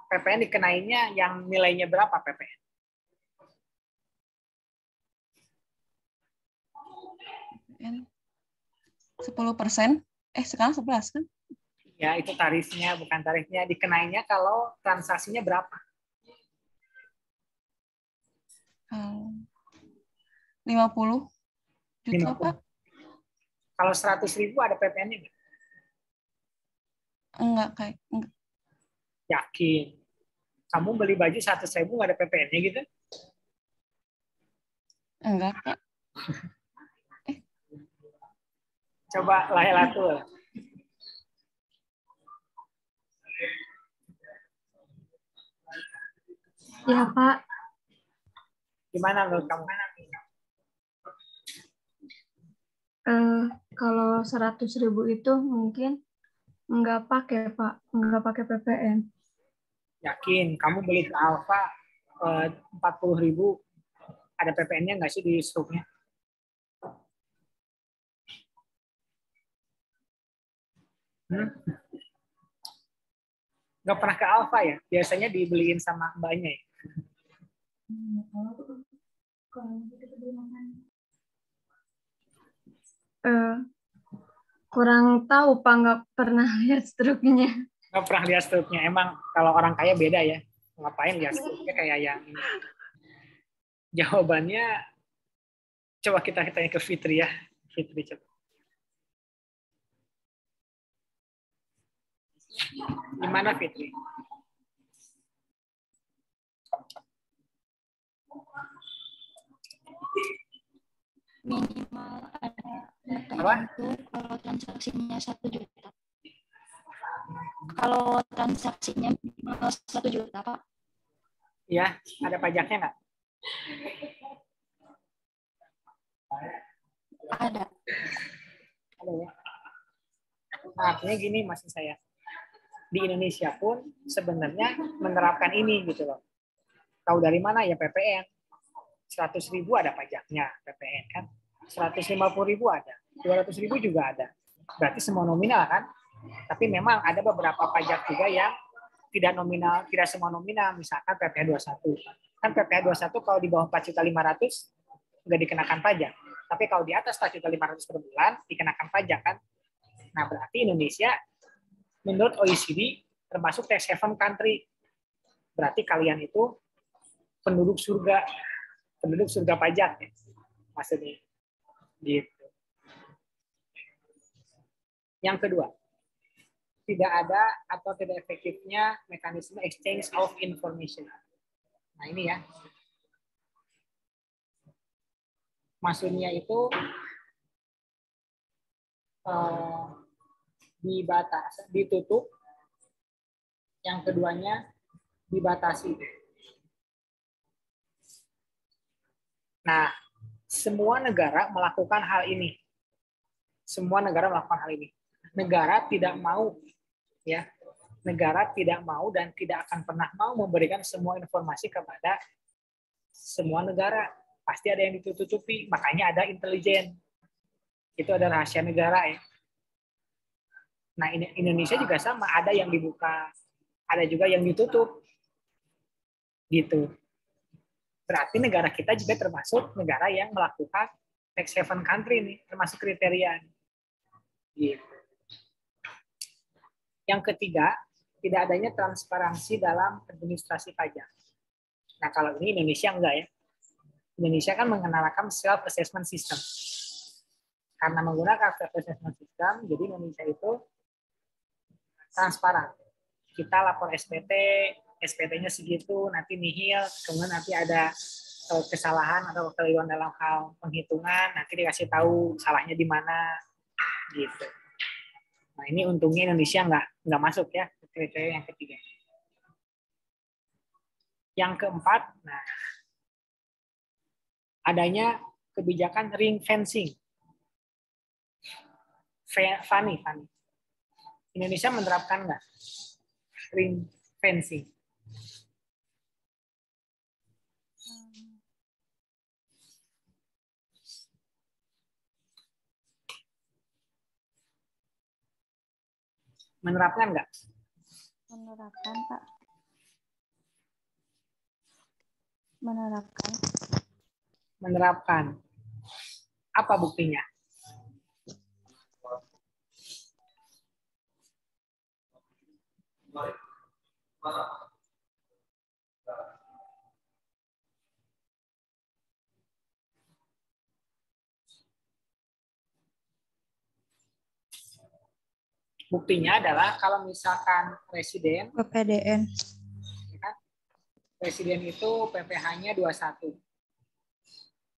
Speaker 1: PPN dikenainnya yang nilainya berapa PPN?
Speaker 16: PPN 10%. Sekarang 11 kan?
Speaker 1: Ya, itu tarifnya, bukan tarifnya. Dikenainnya kalau transaksinya berapa?
Speaker 16: 50 juta, 50. Pak.
Speaker 1: Kalau 100.000 ada PPN-nya nggak?
Speaker 16: Enggak, enggak.
Speaker 1: Yakin? Kamu beli baju 100.000 nggak ada PPN-nya gitu?
Speaker 16: Enggak, Pak.
Speaker 1: Coba Lahilatul.
Speaker 3: Ya, Pak.
Speaker 1: Gimana menurut kamu?
Speaker 3: Kalau 100.000 itu mungkin nggak pakai, Pak. Nggak pakai PPN.
Speaker 1: Yakin? Kamu beli ke Alfa 40.000 Ada PPN-nya nggak sih di struknya? Nggak pernah ke Alfa ya? Biasanya dibeliin sama mbaknya ya?
Speaker 18: Kurang tahu Pak, nggak pernah lihat struknya.
Speaker 1: Nggak pernah lihat struknya. Emang kalau orang kaya beda ya. Ngapain lihat struknya kayak yang ini. Jawabannya coba kita tanya ke Fitri ya. Fitri coba. Gimana Fitri?
Speaker 12: Minimal ada
Speaker 1: apa?
Speaker 12: Itu kalau transaksinya 1 juta. Kalau transaksinya minimal 1 juta, Pak.
Speaker 1: Ya, ada pajaknya nggak?
Speaker 12: Ada.
Speaker 1: Ada ya. Nah, artinya gini maksud saya. Di Indonesia pun sebenarnya menerapkan ini gitu loh. Tahu dari mana ya PPN? 100.000 ada pajaknya PPN kan. 150.000 ada. 200.000 juga ada. Berarti semua nominal kan? Tapi memang ada beberapa pajak juga yang tidak nominal, tidak semua nominal. Misalkan PPh 21. Kan PPh 21 kalau di bawah 4.500.000 nggak dikenakan pajak. Tapi kalau di atas 4.500.000 per bulan dikenakan pajak kan. Nah, berarti Indonesia menurut OECD termasuk tax haven country. Berarti kalian itu penduduk surga pajak ya. Maksudnya gitu. Yang kedua, tidak ada atau tidak efektifnya mekanisme exchange of information. Nah, ini ya. Maksudnya itu ditutup, yang keduanya dibatasi. Nah, semua negara melakukan hal ini. Semua negara melakukan hal ini. Negara tidak mau, ya, negara tidak mau dan tidak akan pernah mau memberikan semua informasi kepada semua negara. Pasti ada yang ditutupi, makanya ada intelijen. Itu ada rahasia negara ya. Nah, Indonesia juga sama, ada yang dibuka, ada juga yang ditutup. Gitu. Berarti negara kita juga termasuk negara yang melakukan tax haven country nih, termasuk kriteria. Gitu. Yang ketiga, tidak adanya transparansi dalam administrasi pajak. Nah, kalau ini Indonesia enggak ya. Indonesia kan mengenalkan self-assessment system. Karena menggunakan self-assessment system, jadi Indonesia itu transparan. Kita lapor SPT, SPT-nya segitu, nanti nihil, kemudian nanti ada kesalahan atau kekeliruan dalam hal penghitungan, nanti dikasih tahu salahnya di mana, gitu. Nah, ini untungnya Indonesia nggak masuk ya kriteria yang ketiga. Yang keempat, nah, adanya kebijakan ring fencing. Fanny. Indonesia menerapkan nggak ring fencing? Menerapkan nggak?
Speaker 12: Menerapkan, Pak. Menerapkan.
Speaker 1: Menerapkan. Apa buktinya? Buktinya adalah kalau misalkan presiden
Speaker 12: PPDN.
Speaker 1: Presiden itu PPh-nya 21.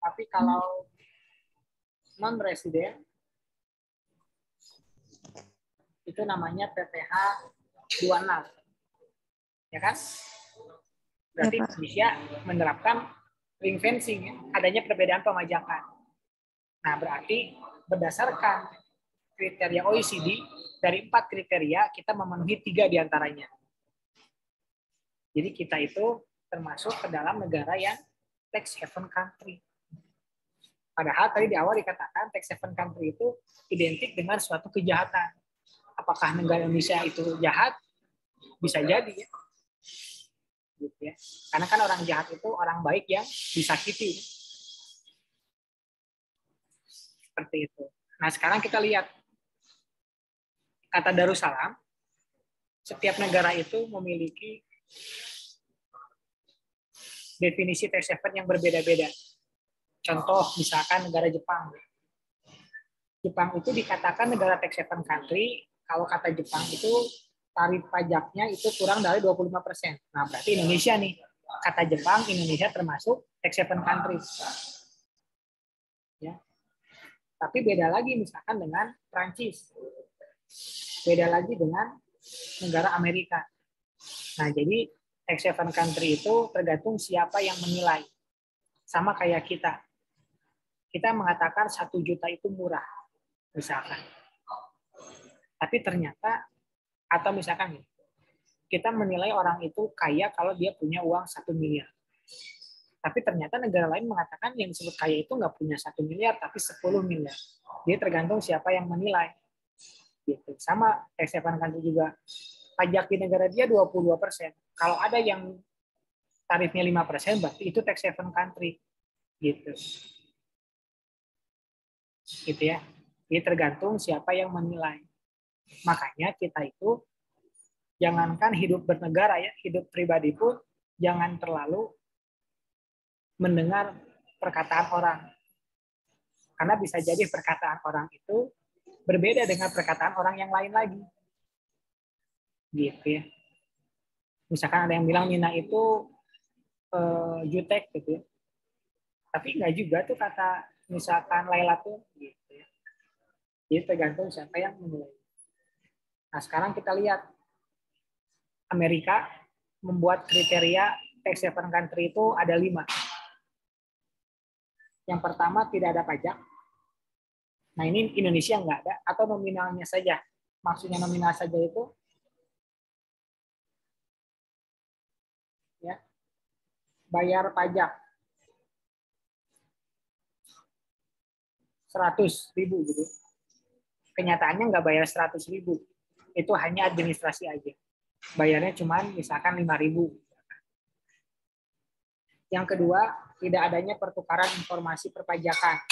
Speaker 1: Tapi kalau non-residen itu namanya PPh 26. Ya kan? Berarti ya, Indonesia menerapkan ring fencing, ya? Adanya perbedaan pemajakan. Nah, berarti berdasarkan kriteria OECD, dari 4 kriteria kita memenuhi 3 diantaranya. Jadi kita itu termasuk ke dalam negara yang tax haven country. Padahal tadi di awal dikatakan tax haven country itu identik dengan suatu kejahatan. Apakah negara Indonesia itu jahat? Bisa jadi ya. Gitu ya. Karena kan orang jahat itu orang baik yang disakiti. Seperti itu. Nah, sekarang kita lihat kata Darussalam, setiap negara itu memiliki definisi tax haven yang berbeda-beda. Contoh, misalkan negara Jepang. Jepang itu dikatakan negara tax haven country, kalau kata Jepang itu tarif pajaknya itu kurang dari 25%. Nah, berarti Indonesia nih. Kata Jepang, Indonesia termasuk tax haven country. Ya. Tapi beda lagi misalkan dengan Prancis. Beda lagi dengan negara Amerika. Nah, jadi tax haven country itu tergantung siapa yang menilai. Sama kayak kita. Kita mengatakan 1 juta itu murah, misalkan. Tapi ternyata, atau misalkan kita menilai orang itu kaya kalau dia punya uang 1 miliar. Tapi ternyata negara lain mengatakan yang disebut kaya itu nggak punya 1 miliar, tapi 10 miliar. Dia tergantung siapa yang menilai. Gitu. Sama tax haven country juga. Pajak di negara dia 22%. Kalau ada yang tarifnya 5%, berarti itu tax haven country. Gitu. Gitu ya. Jadi tergantung siapa yang menilai. Makanya kita itu jangankan hidup bernegara ya, hidup pribadi pun jangan terlalu mendengar perkataan orang. Karena bisa jadi perkataan orang itu berbeda dengan perkataan orang yang lain lagi. Gitu ya. Misalkan ada yang bilang Nina itu jutek gitu ya. Tapi enggak juga tuh kata misalkan Laila tuh gitu ya. Jadi tergantung siapa yang menilai. Nah, sekarang kita lihat Amerika membuat kriteria tax haven country itu ada 5. Yang pertama tidak ada pajak. Nah, ini Indonesia nggak ada atau nominalnya saja. Maksudnya nominal saja itu ya bayar pajak 100.000 gitu. Kenyataannya nggak bayar 100.000. Itu hanya administrasi aja. Bayarnya cuma misalkan 5.000. Yang kedua, tidak adanya pertukaran informasi perpajakan.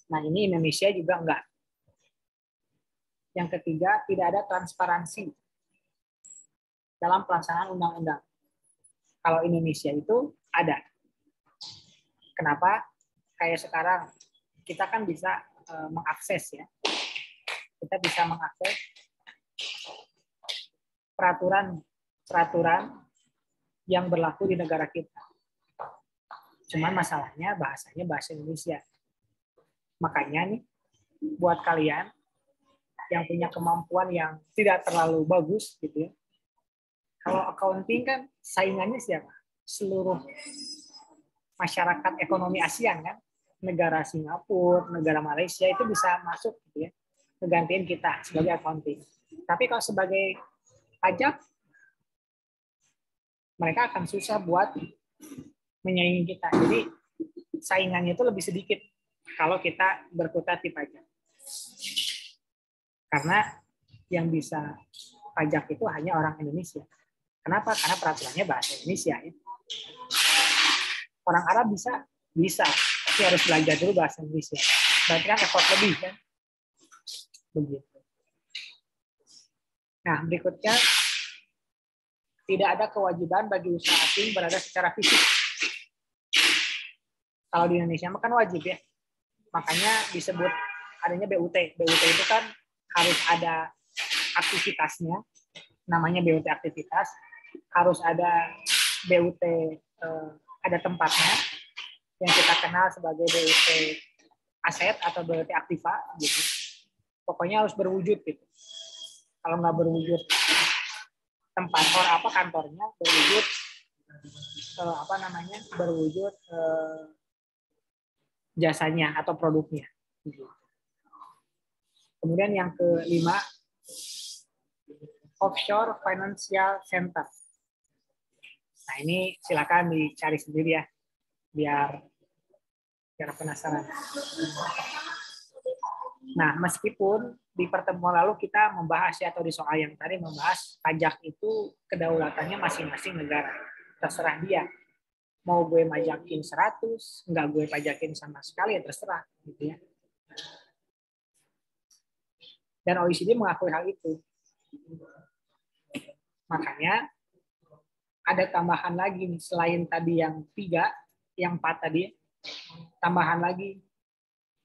Speaker 1: Nah, ini Indonesia juga enggak. Yang ketiga, tidak ada transparansi dalam pelaksanaan undang-undang. Kalau Indonesia itu ada. Kenapa? Kayak sekarang, kita kan bisa mengakses ya. Kita bisa mengakses peraturan yang berlaku di negara kita. Cuman masalahnya bahasanya bahasa Indonesia. Makanya nih, buat kalian yang punya kemampuan yang tidak terlalu bagus gitu ya. Kalau accounting kan saingannya siapa? Seluruh masyarakat ekonomi ASEAN kan. Negara Singapura, negara Malaysia itu bisa masuk gitu ya. Menggantiin kita sebagai accounting. Tapi kalau sebagai pajak, mereka akan susah buat menyaingi kita. Jadi saingannya itu lebih sedikit kalau kita berkutat di pajak. Karena yang bisa pajak itu hanya orang Indonesia. Kenapa? Karena peraturannya bahasa Indonesia. Ya. Orang Arab bisa, tapi harus belajar dulu bahasa Indonesia. Berarti kan effort lebih kan? Begitu. Nah, berikutnya tidak ada kewajiban bagi usaha asing berada secara fisik. Kalau di Indonesia kan wajib ya. Makanya disebut adanya BUT. BUT itu kan harus ada aktivitasnya, namanya BUT aktivitas. Harus ada BUT, ada tempatnya, yang kita kenal sebagai BUT aset atau BUT aktiva. Gitu. Pokoknya harus berwujud gitu. Kalau nggak berwujud tempat kantornya berwujud berwujud jasanya atau produknya. Kemudian yang kelima, offshore financial center. Nah, ini silakan dicari sendiri ya, biar penasaran. Nah, meskipun di pertemuan lalu kita membahas ya, atau di soal yang tadi membahas pajak itu kedaulatannya masing-masing negara. Terserah dia. Mau gue pajakin 100, nggak gue pajakin sama sekali, ya terserah. Gitu ya. Dan OECD mengakui hal itu. Makanya ada tambahan lagi nih, selain tadi yang 3, yang 4 tadi, tambahan lagi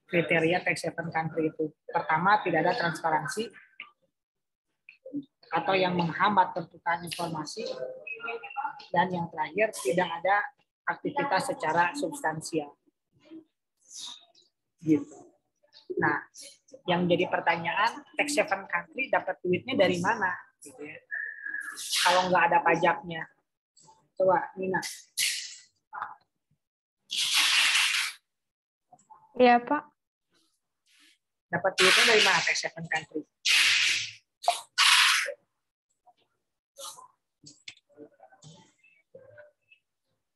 Speaker 1: kriteria tax haven country itu. Pertama, tidak ada transparansi atau yang menghambat pertukaran informasi, dan yang terakhir tidak ada aktivitas secara substansial. Gitu. Nah, yang jadi pertanyaan, tax haven country dapat duitnya dari mana? Gitu ya. Kalau nggak ada pajaknya. Coba, Nina.
Speaker 6: Iya, Pak.
Speaker 1: Dapat duitnya dari mana tax haven country?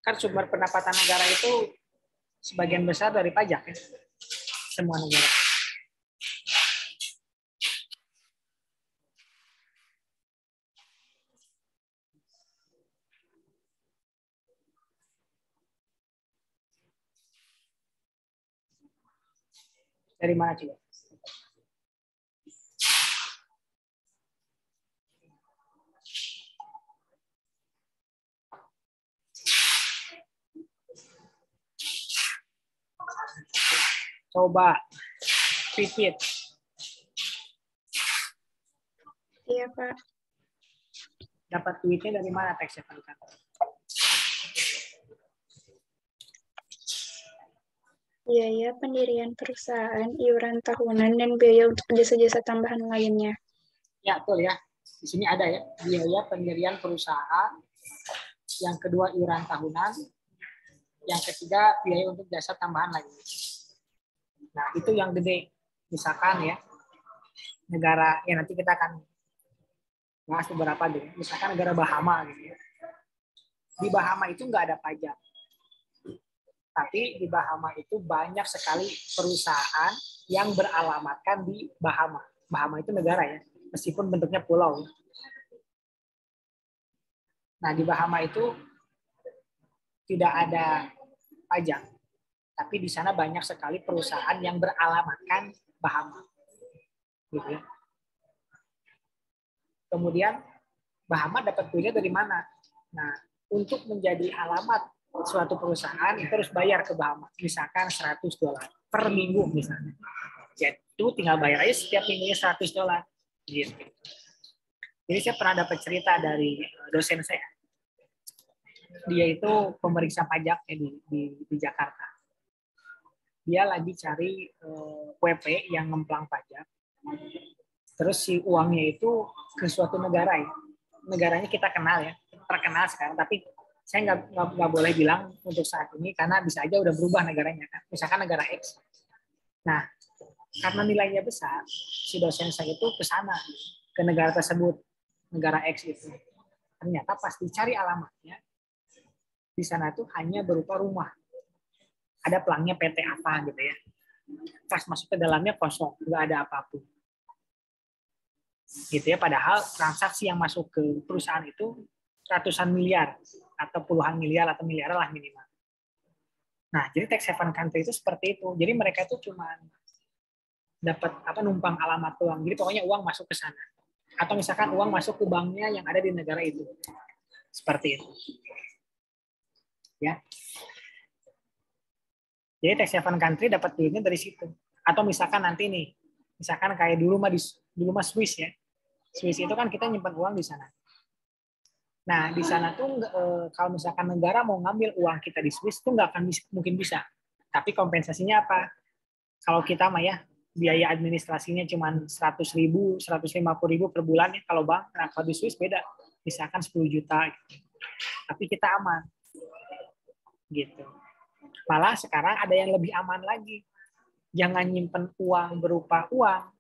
Speaker 1: Kan sumber pendapatan negara itu sebagian besar dari pajak ya. Semua negara. Dari mana coba? Coba repeat.
Speaker 6: Iya, Pak.
Speaker 1: Dapat duitnya dari mana tax haven country?
Speaker 6: Biaya pendirian perusahaan, iuran tahunan, dan biaya untuk jasa-jasa tambahan lainnya.
Speaker 1: Ya, betul ya. Di sini ada ya, biaya pendirian perusahaan, yang kedua iuran tahunan, yang ketiga biaya untuk jasa tambahan lainnya. Nah, itu yang gede. Misalkan ya, negara, ya nanti kita akan bahas beberapa deh. Misalkan negara Bahama gitu ya. Di Bahama itu nggak ada pajak. Tapi di Bahama itu banyak sekali perusahaan yang beralamatkan di Bahama. Bahama itu negara ya, meskipun bentuknya pulau. Nah, di Bahama itu tidak ada pajak. Tapi di sana banyak sekali perusahaan yang beralamatkan Bahama. Gitu ya. Kemudian Bahama dapat duitnya dari mana? Nah, untuk menjadi alamat suatu perusahaan itu harus bayar ke Bahama. Misalkan $100 per minggu misalnya. Jadi tinggal bayar aja setiap minggunya $100. Gitu. Jadi saya pernah dapat cerita dari dosen saya. Dia itu pemeriksa pajaknya di Jakarta. Dia lagi cari WP yang ngemplang pajak. Terus si uangnya itu ke suatu negara ya. Negaranya kita kenal ya, terkenal sekarang. Tapi saya nggak boleh bilang untuk saat ini karena bisa aja udah berubah negaranya kan. Misalkan negara X. Nah, karena nilainya besar, si dosen saya itu ke sana, ke negara tersebut, negara X itu. Ternyata pas dicari alamatnya, di sana tuh hanya berupa rumah. Ada pelangnya PT apa gitu ya. Pas masuk ke dalamnya kosong, nggak ada apapun. Gitu ya, padahal transaksi yang masuk ke perusahaan itu ratusan miliar atau puluhan miliar atau miliar lah minimal. Nah, jadi tax haven country itu seperti itu. Jadi mereka itu cuma dapat numpang alamat uang. Jadi pokoknya uang masuk ke sana. Atau misalkan uang masuk ke banknya yang ada di negara itu. Seperti itu. Ya. Jadi tax haven country dapat duitnya dari situ. Atau misalkan nanti nih, misalkan kayak dulu mah Swiss ya. Swiss itu kan kita nyimpan uang di sana. Nah, di sana tuh kalau misalkan negara mau ngambil uang kita di Swiss tuh nggak akan mungkin bisa. Tapi kompensasinya apa? Kalau kita mah ya biaya administrasinya cuma 100.000, 150.000 per bulan ya kalau bank. Nah, kalau di Swiss beda. Misalkan 10 juta gitu. Tapi kita aman. Gitu. Malah sekarang ada yang lebih aman lagi. Jangan nyimpen uang berupa uang,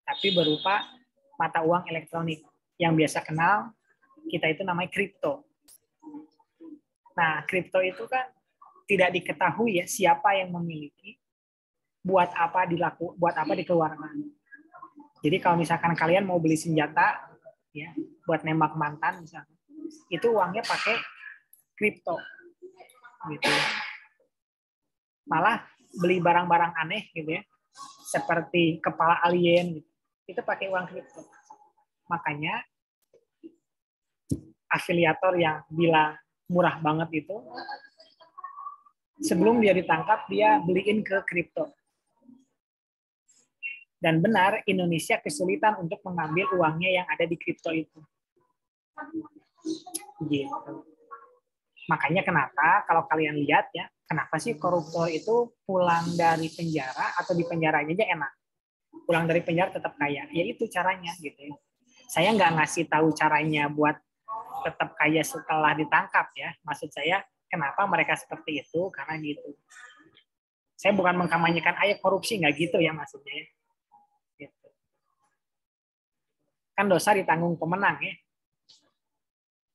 Speaker 1: tapi berupa mata uang elektronik. Yang biasa kenal kita itu namanya kripto. Nah, kripto itu kan tidak diketahui ya siapa yang memiliki, buat apa dikeluarkan. Jadi kalau misalkan kalian mau beli senjata ya buat nembak mantan misalnya, itu uangnya pakai kripto gitu. Malah beli barang-barang aneh gitu ya, seperti kepala alien gitu, itu pakai uang kripto. Makanya afiliator yang bilang murah banget itu, sebelum dia ditangkap dia beliin ke kripto. Dan benar, Indonesia kesulitan untuk mengambil uangnya yang ada di kripto itu. Gitu. Makanya kenapa kalau kalian lihat ya, kenapa sih koruptor itu pulang dari penjara atau di penjaranya aja enak. Pulang dari penjara tetap kaya. Ya itu caranya gitu ya. Saya nggak ngasih tahu caranya buat tetap kaya setelah ditangkap ya. Maksud saya kenapa mereka seperti itu, karena gitu. Saya bukan mengkampanyekan ayo korupsi, nggak gitu ya maksudnya. Gitu. Kan dosa ditanggung pemenang ya.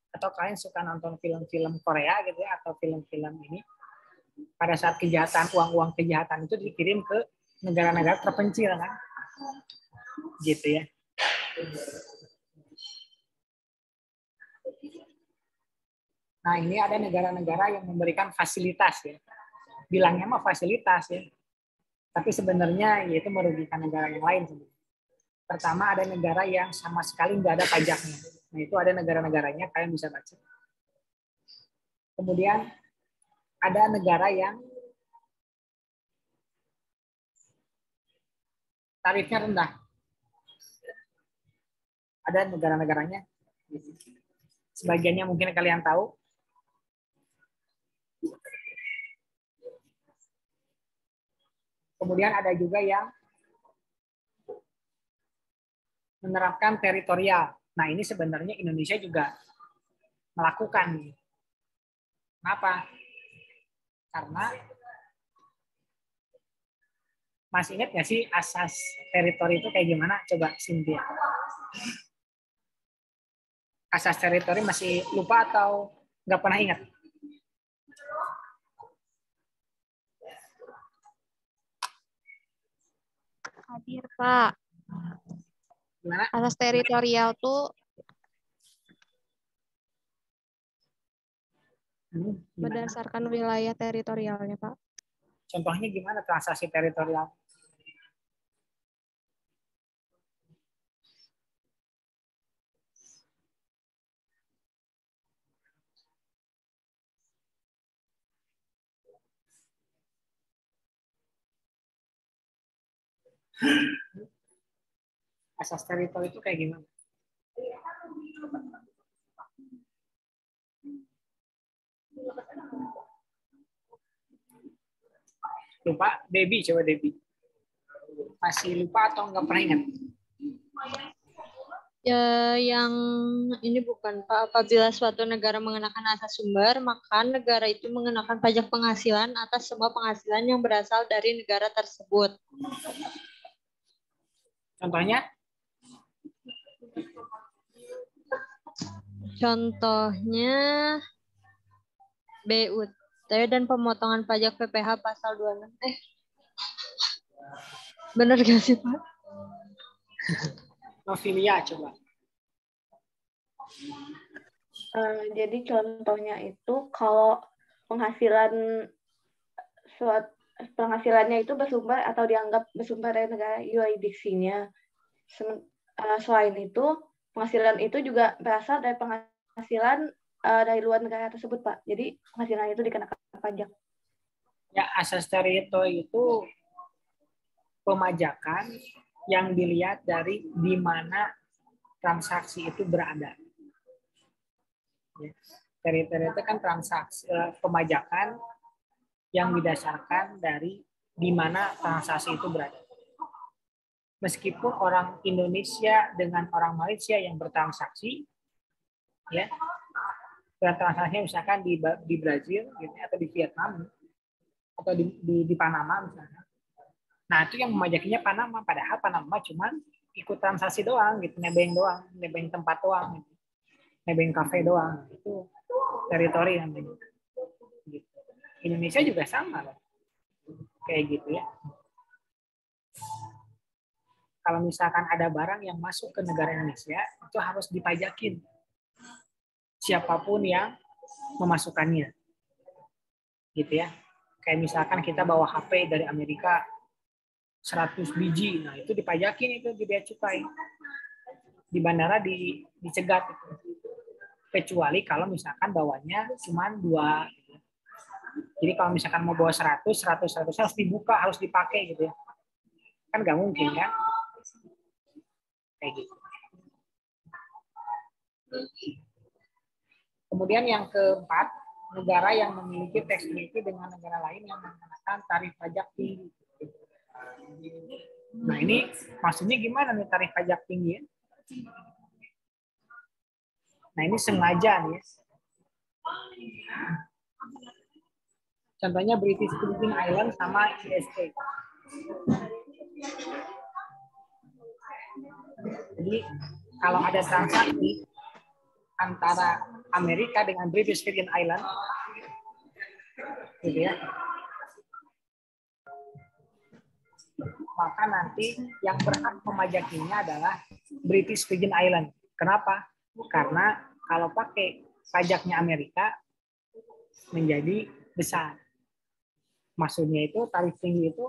Speaker 1: Atau kalian suka nonton film-film Korea gitu ya, atau film-film ini, pada saat kejahatan, uang-uang kejahatan itu dikirim ke negara-negara terpencil kan. Gitu ya. Nah, ini ada negara-negara yang memberikan fasilitas ya. Bilangnya mah fasilitas ya. Tapi sebenarnya yaitu merugikan negara yang lain. Pertama, ada negara yang sama sekali nggak ada pajaknya. Nah, itu ada negara-negaranya, kalian bisa baca. Kemudian ada negara yang tarifnya rendah. Ada negara-negaranya. Sebagiannya mungkin kalian tahu. Kemudian ada juga yang menerapkan teritorial. Nah, ini sebenarnya Indonesia juga melakukan. Kenapa? Karena masih ingat nggak sih asas teritori itu kayak gimana? Coba Cynthia. Asas teritori masih lupa atau nggak pernah ingat?
Speaker 5: Hadir, Pak.
Speaker 1: Gimana?
Speaker 5: Asas teritorial tuh berdasarkan wilayah teritorialnya, Pak.
Speaker 1: Contohnya gimana transaksi teritorial? Asas teritori itu kayak gimana? Lupa, Debbie, coba Debbie. Masih lupa atau nggak pernah ingat?
Speaker 10: Ya, yang ini bukan Pak. Apabila suatu negara mengenakan asas sumber, maka negara itu mengenakan pajak penghasilan atas semua penghasilan yang berasal dari negara tersebut.
Speaker 1: Contohnya?
Speaker 10: Contohnya BUT dan pemotongan pajak PPh pasal 26. Benar gak sih, Pak?
Speaker 1: Novilia, coba.
Speaker 4: Jadi contohnya itu kalau penghasilannya itu bersumber atau dianggap bersumber dari negara yurisdiksinya. Selain itu, penghasilan itu juga berasal dari penghasilan dari luar negara tersebut, Pak. Jadi penghasilan itu dikenakan pajak.
Speaker 1: Ya, asas teritori itu pemajakan yang dilihat dari di mana transaksi itu berada. Ya. Teritori itu kan transaksi pemajakan yang didasarkan dari di mana transaksi itu berada. Meskipun orang Indonesia dengan orang Malaysia yang bertransaksi, ya, transaksinya misalkan di Brazil, gitu, atau di Vietnam, atau di Panama misalnya. Nah, itu yang memajakinya Panama, padahal Panama cuma ikut transaksi doang, gitu, nebeng tempat doang, gitu. Nebeng kafe doang, itu teritori namanya. Indonesia juga sama loh. Kayak gitu ya. Kalau misalkan ada barang yang masuk ke negara Indonesia, itu harus dipajakin. Siapapun yang memasukkannya. Gitu ya. Kayak misalkan kita bawa HP dari Amerika 100 biji, nah itu dipajakin itu di bea cukai. Di bandara dicegat itu. Kecuali kalau misalkan bawanya cuma 2. Jadi kalau misalkan mau bawa 100 harus dibuka, harus dipakai gitu ya. Kan nggak mungkin kan? Kayak gitu. Kemudian yang keempat, negara yang memiliki tax treaty dengan negara lain yang mengenakan tarif pajak tinggi. Nah ini maksudnya gimana nih tarif pajak tinggi? Nah ini sengaja nih. Contohnya British Virgin Island sama USA. Jadi kalau ada transaksi antara Amerika dengan British Virgin Island, gitu ya, maka nanti yang berhak memajakinya adalah British Virgin Island. Kenapa? Karena kalau pakai pajaknya Amerika menjadi besar. Maksudnya itu tarif tinggi itu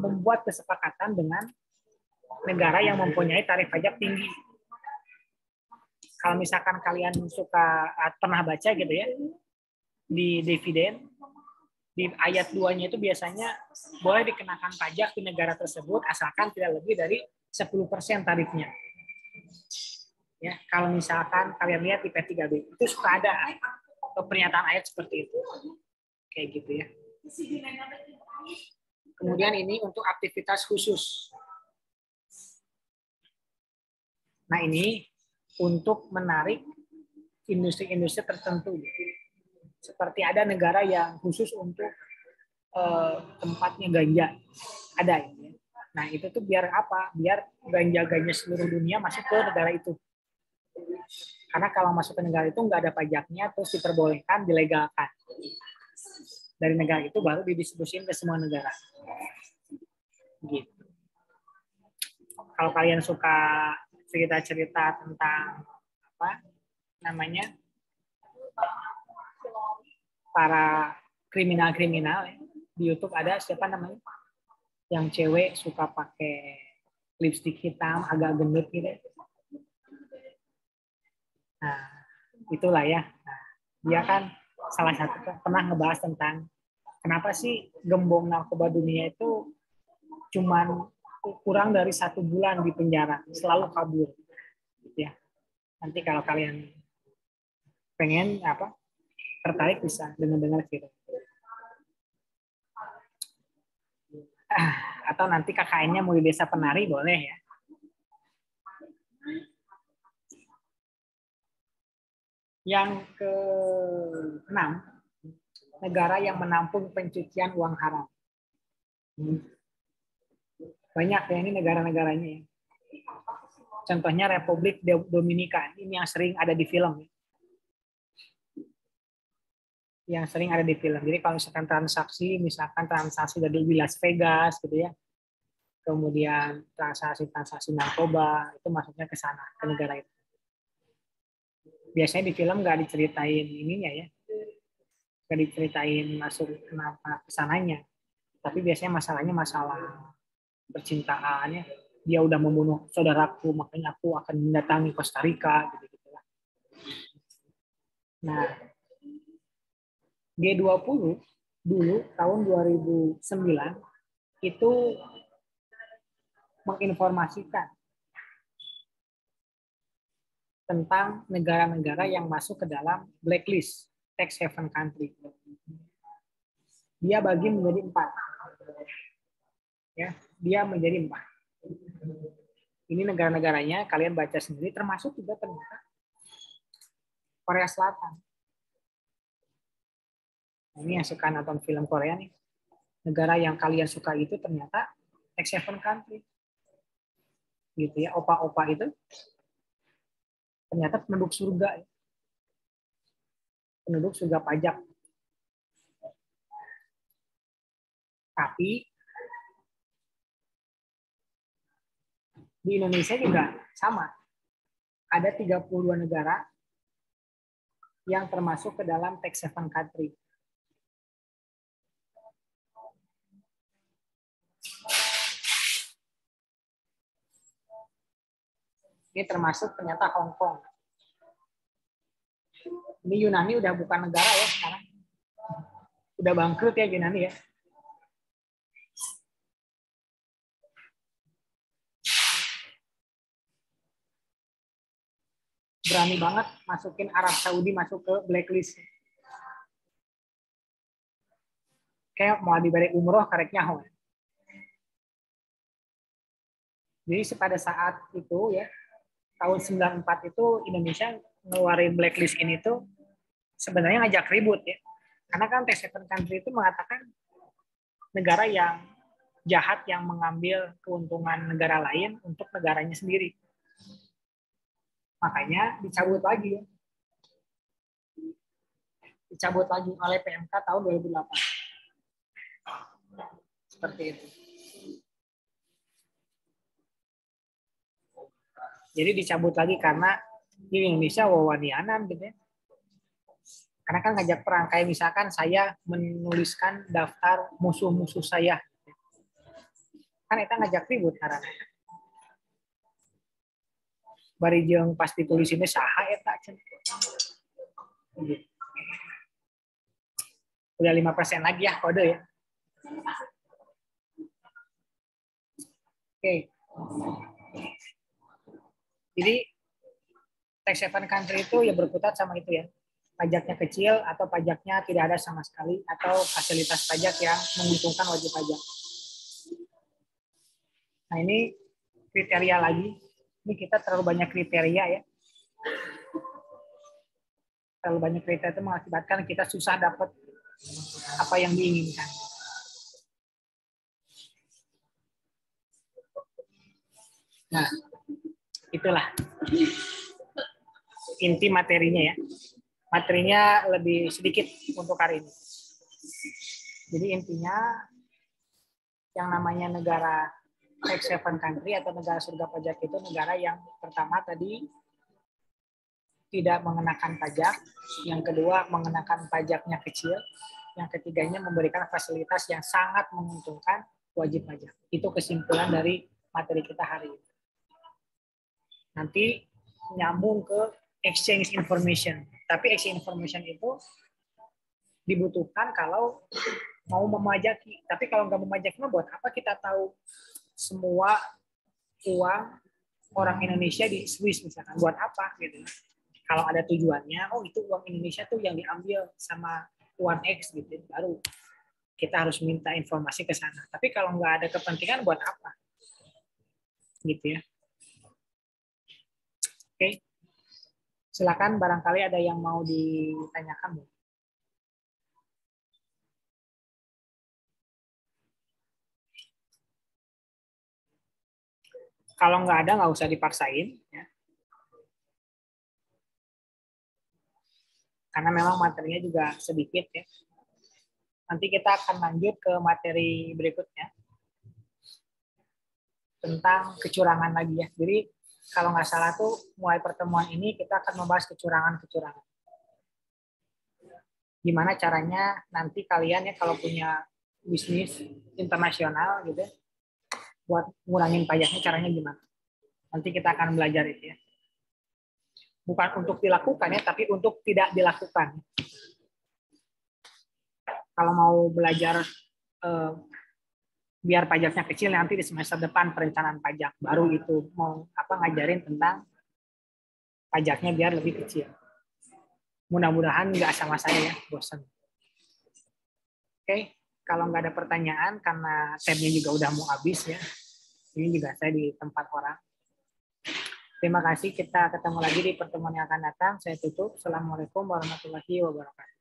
Speaker 1: membuat kesepakatan dengan negara yang mempunyai tarif pajak tinggi. Kalau misalkan kalian pernah baca gitu ya, di dividen, di ayat 2-nya itu biasanya boleh dikenakan pajak di negara tersebut asalkan tidak lebih dari 10% tarifnya. Ya, kalau misalkan kalian lihat di P3B, itu suka ada pernyataan ayat seperti itu. Kayak gitu ya. Kemudian ini untuk aktivitas khusus. Nah ini untuk menarik industri-industri tertentu. Seperti ada negara yang khusus untuk tempatnya ganja. Ada ya. Nah itu tuh biar apa? Biar ganja-ganja seluruh dunia masuk ke negara itu. Karena kalau masuk ke negara itu nggak ada pajaknya, terus diperbolehkan, dilegalkan. Dari negara itu baru didistribusikan ke semua negara. Gitu. Kalau kalian suka cerita-cerita tentang para kriminal-kriminal di YouTube ada siapa namanya? Yang cewek suka pakai lipstik hitam agak gendut gitu. Nah, itulah ya. Nah, dia kan salah satu pernah ngebahas tentang kenapa sih gembong narkoba dunia itu cuman kurang dari 1 bulan di penjara, selalu kabur. Ya. Nanti kalau kalian pengen tertarik bisa dengar film. Atau nanti KKN-nya mau di Desa Penari boleh ya. Yang ke-6, negara yang menampung pencucian uang haram. Banyak ya ini negara-negaranya ya. Contohnya Republik Dominika, ini yang sering ada di film. Yang sering ada di film. Jadi kalau misalkan transaksi dari Las Vegas gitu ya. Kemudian transaksi narkoba, itu maksudnya ke sana, ke negara itu. Biasanya di film nggak diceritain ininya ya. Nggak diceritain masuk kenapa kesananya. Tapi biasanya masalahnya masalah percintaan ya. Dia udah membunuh saudaraku, makanya aku akan mendatangi Costa Rica gitu. Nah, G20 dulu tahun 2009 itu menginformasikan tentang negara-negara yang masuk ke dalam blacklist tax haven country. Dia bagi menjadi 4. Ya, dia menjadi 4. Ini negara-negaranya kalian baca sendiri, termasuk juga ternyata Korea Selatan. Ini yang suka nonton film Korea nih. Negara yang kalian suka itu ternyata tax haven country. Gitu ya, opa-opa itu ternyata penduduk surga. Penduduk surga pajak. Tapi di Indonesia juga sama. Ada 32 negara yang termasuk ke dalam tax haven country. Ini termasuk ternyata Hong Kong. Ini Yunani udah bukan negara ya sekarang. Udah bangkrut ya Yunani ya. Berani banget masukin Arab Saudi masuk ke blacklist. Kayak mau dibalik umroh kareknya ho. Jadi pada saat itu ya, tahun 94 itu Indonesia ngeluarin blacklist ini tuh sebenarnya ngajak ribut ya. Karena kan tax haven country itu mengatakan negara yang jahat yang mengambil keuntungan negara lain untuk negaranya sendiri. Makanya dicabut lagi ya. Dicabut lagi oleh PMK tahun 2008. Seperti itu. Jadi dicabut lagi karena di Indonesia wawanianan gitu ya. Karena kan ngajak perang. Kayak misalkan saya menuliskan daftar musuh-musuh saya. Kan itu ngajak ribut karena. Bari jeung pas ditulis ini saha eta cenah. Udah 5% lagi ya kode ya. Oke. Jadi tax haven country itu ya berkutat sama itu ya. Pajaknya kecil atau pajaknya tidak ada sama sekali atau fasilitas pajak yang menguntungkan wajib pajak. Nah, ini kriteria lagi. Ini kita terlalu banyak kriteria ya. Terlalu banyak kriteria itu mengakibatkan kita susah dapat apa yang diinginkan. Nah, itulah inti materinya ya. Materinya lebih sedikit untuk hari ini. Jadi intinya yang namanya negara tax haven country atau negara surga pajak itu negara yang pertama tadi tidak mengenakan pajak, yang kedua mengenakan pajaknya kecil, yang ketiganya memberikan fasilitas yang sangat menguntungkan wajib pajak. Itu kesimpulan dari materi kita hari ini. Nanti nyambung ke exchange information. Tapi exchange information itu dibutuhkan kalau mau memajaki. Tapi kalau nggak memajaki, buat apa kita tahu semua uang orang Indonesia di Swiss misalkan? Buat apa gitu? Kalau ada tujuannya, oh itu uang Indonesia tuh yang diambil sama uang X gitu, baru kita harus minta informasi ke sana. Tapi kalau nggak ada kepentingan, buat apa? Gitu ya. Oke. Silakan barangkali ada yang mau ditanyakan, Bu. Kalau nggak ada, nggak usah dipaksain. Ya. Karena memang materinya juga sedikit. Ya. Nanti kita akan lanjut ke materi berikutnya. Tentang kecurangan lagi ya. Jadi kalau nggak salah tuh mulai pertemuan ini kita akan membahas kecurangan-kecurangan. Gimana caranya nanti kalian ya kalau punya bisnis internasional gitu, buat ngurangin pajaknya caranya gimana? Nanti kita akan belajar itu ya. Bukan untuk dilakukan ya, tapi untuk tidak dilakukan. Kalau mau belajar biar pajaknya kecil, nanti di semester depan perencanaan pajak baru itu mau ngajarin tentang pajaknya biar lebih kecil. Mudah-mudahan nggak sama saya ya, bosan. Oke, kalau nggak ada pertanyaan karena tabnya juga udah mau habis ya. Ini juga saya di tempat orang. Terima kasih, kita ketemu lagi di pertemuan yang akan datang. Saya tutup. Assalamualaikum warahmatullahi wabarakatuh.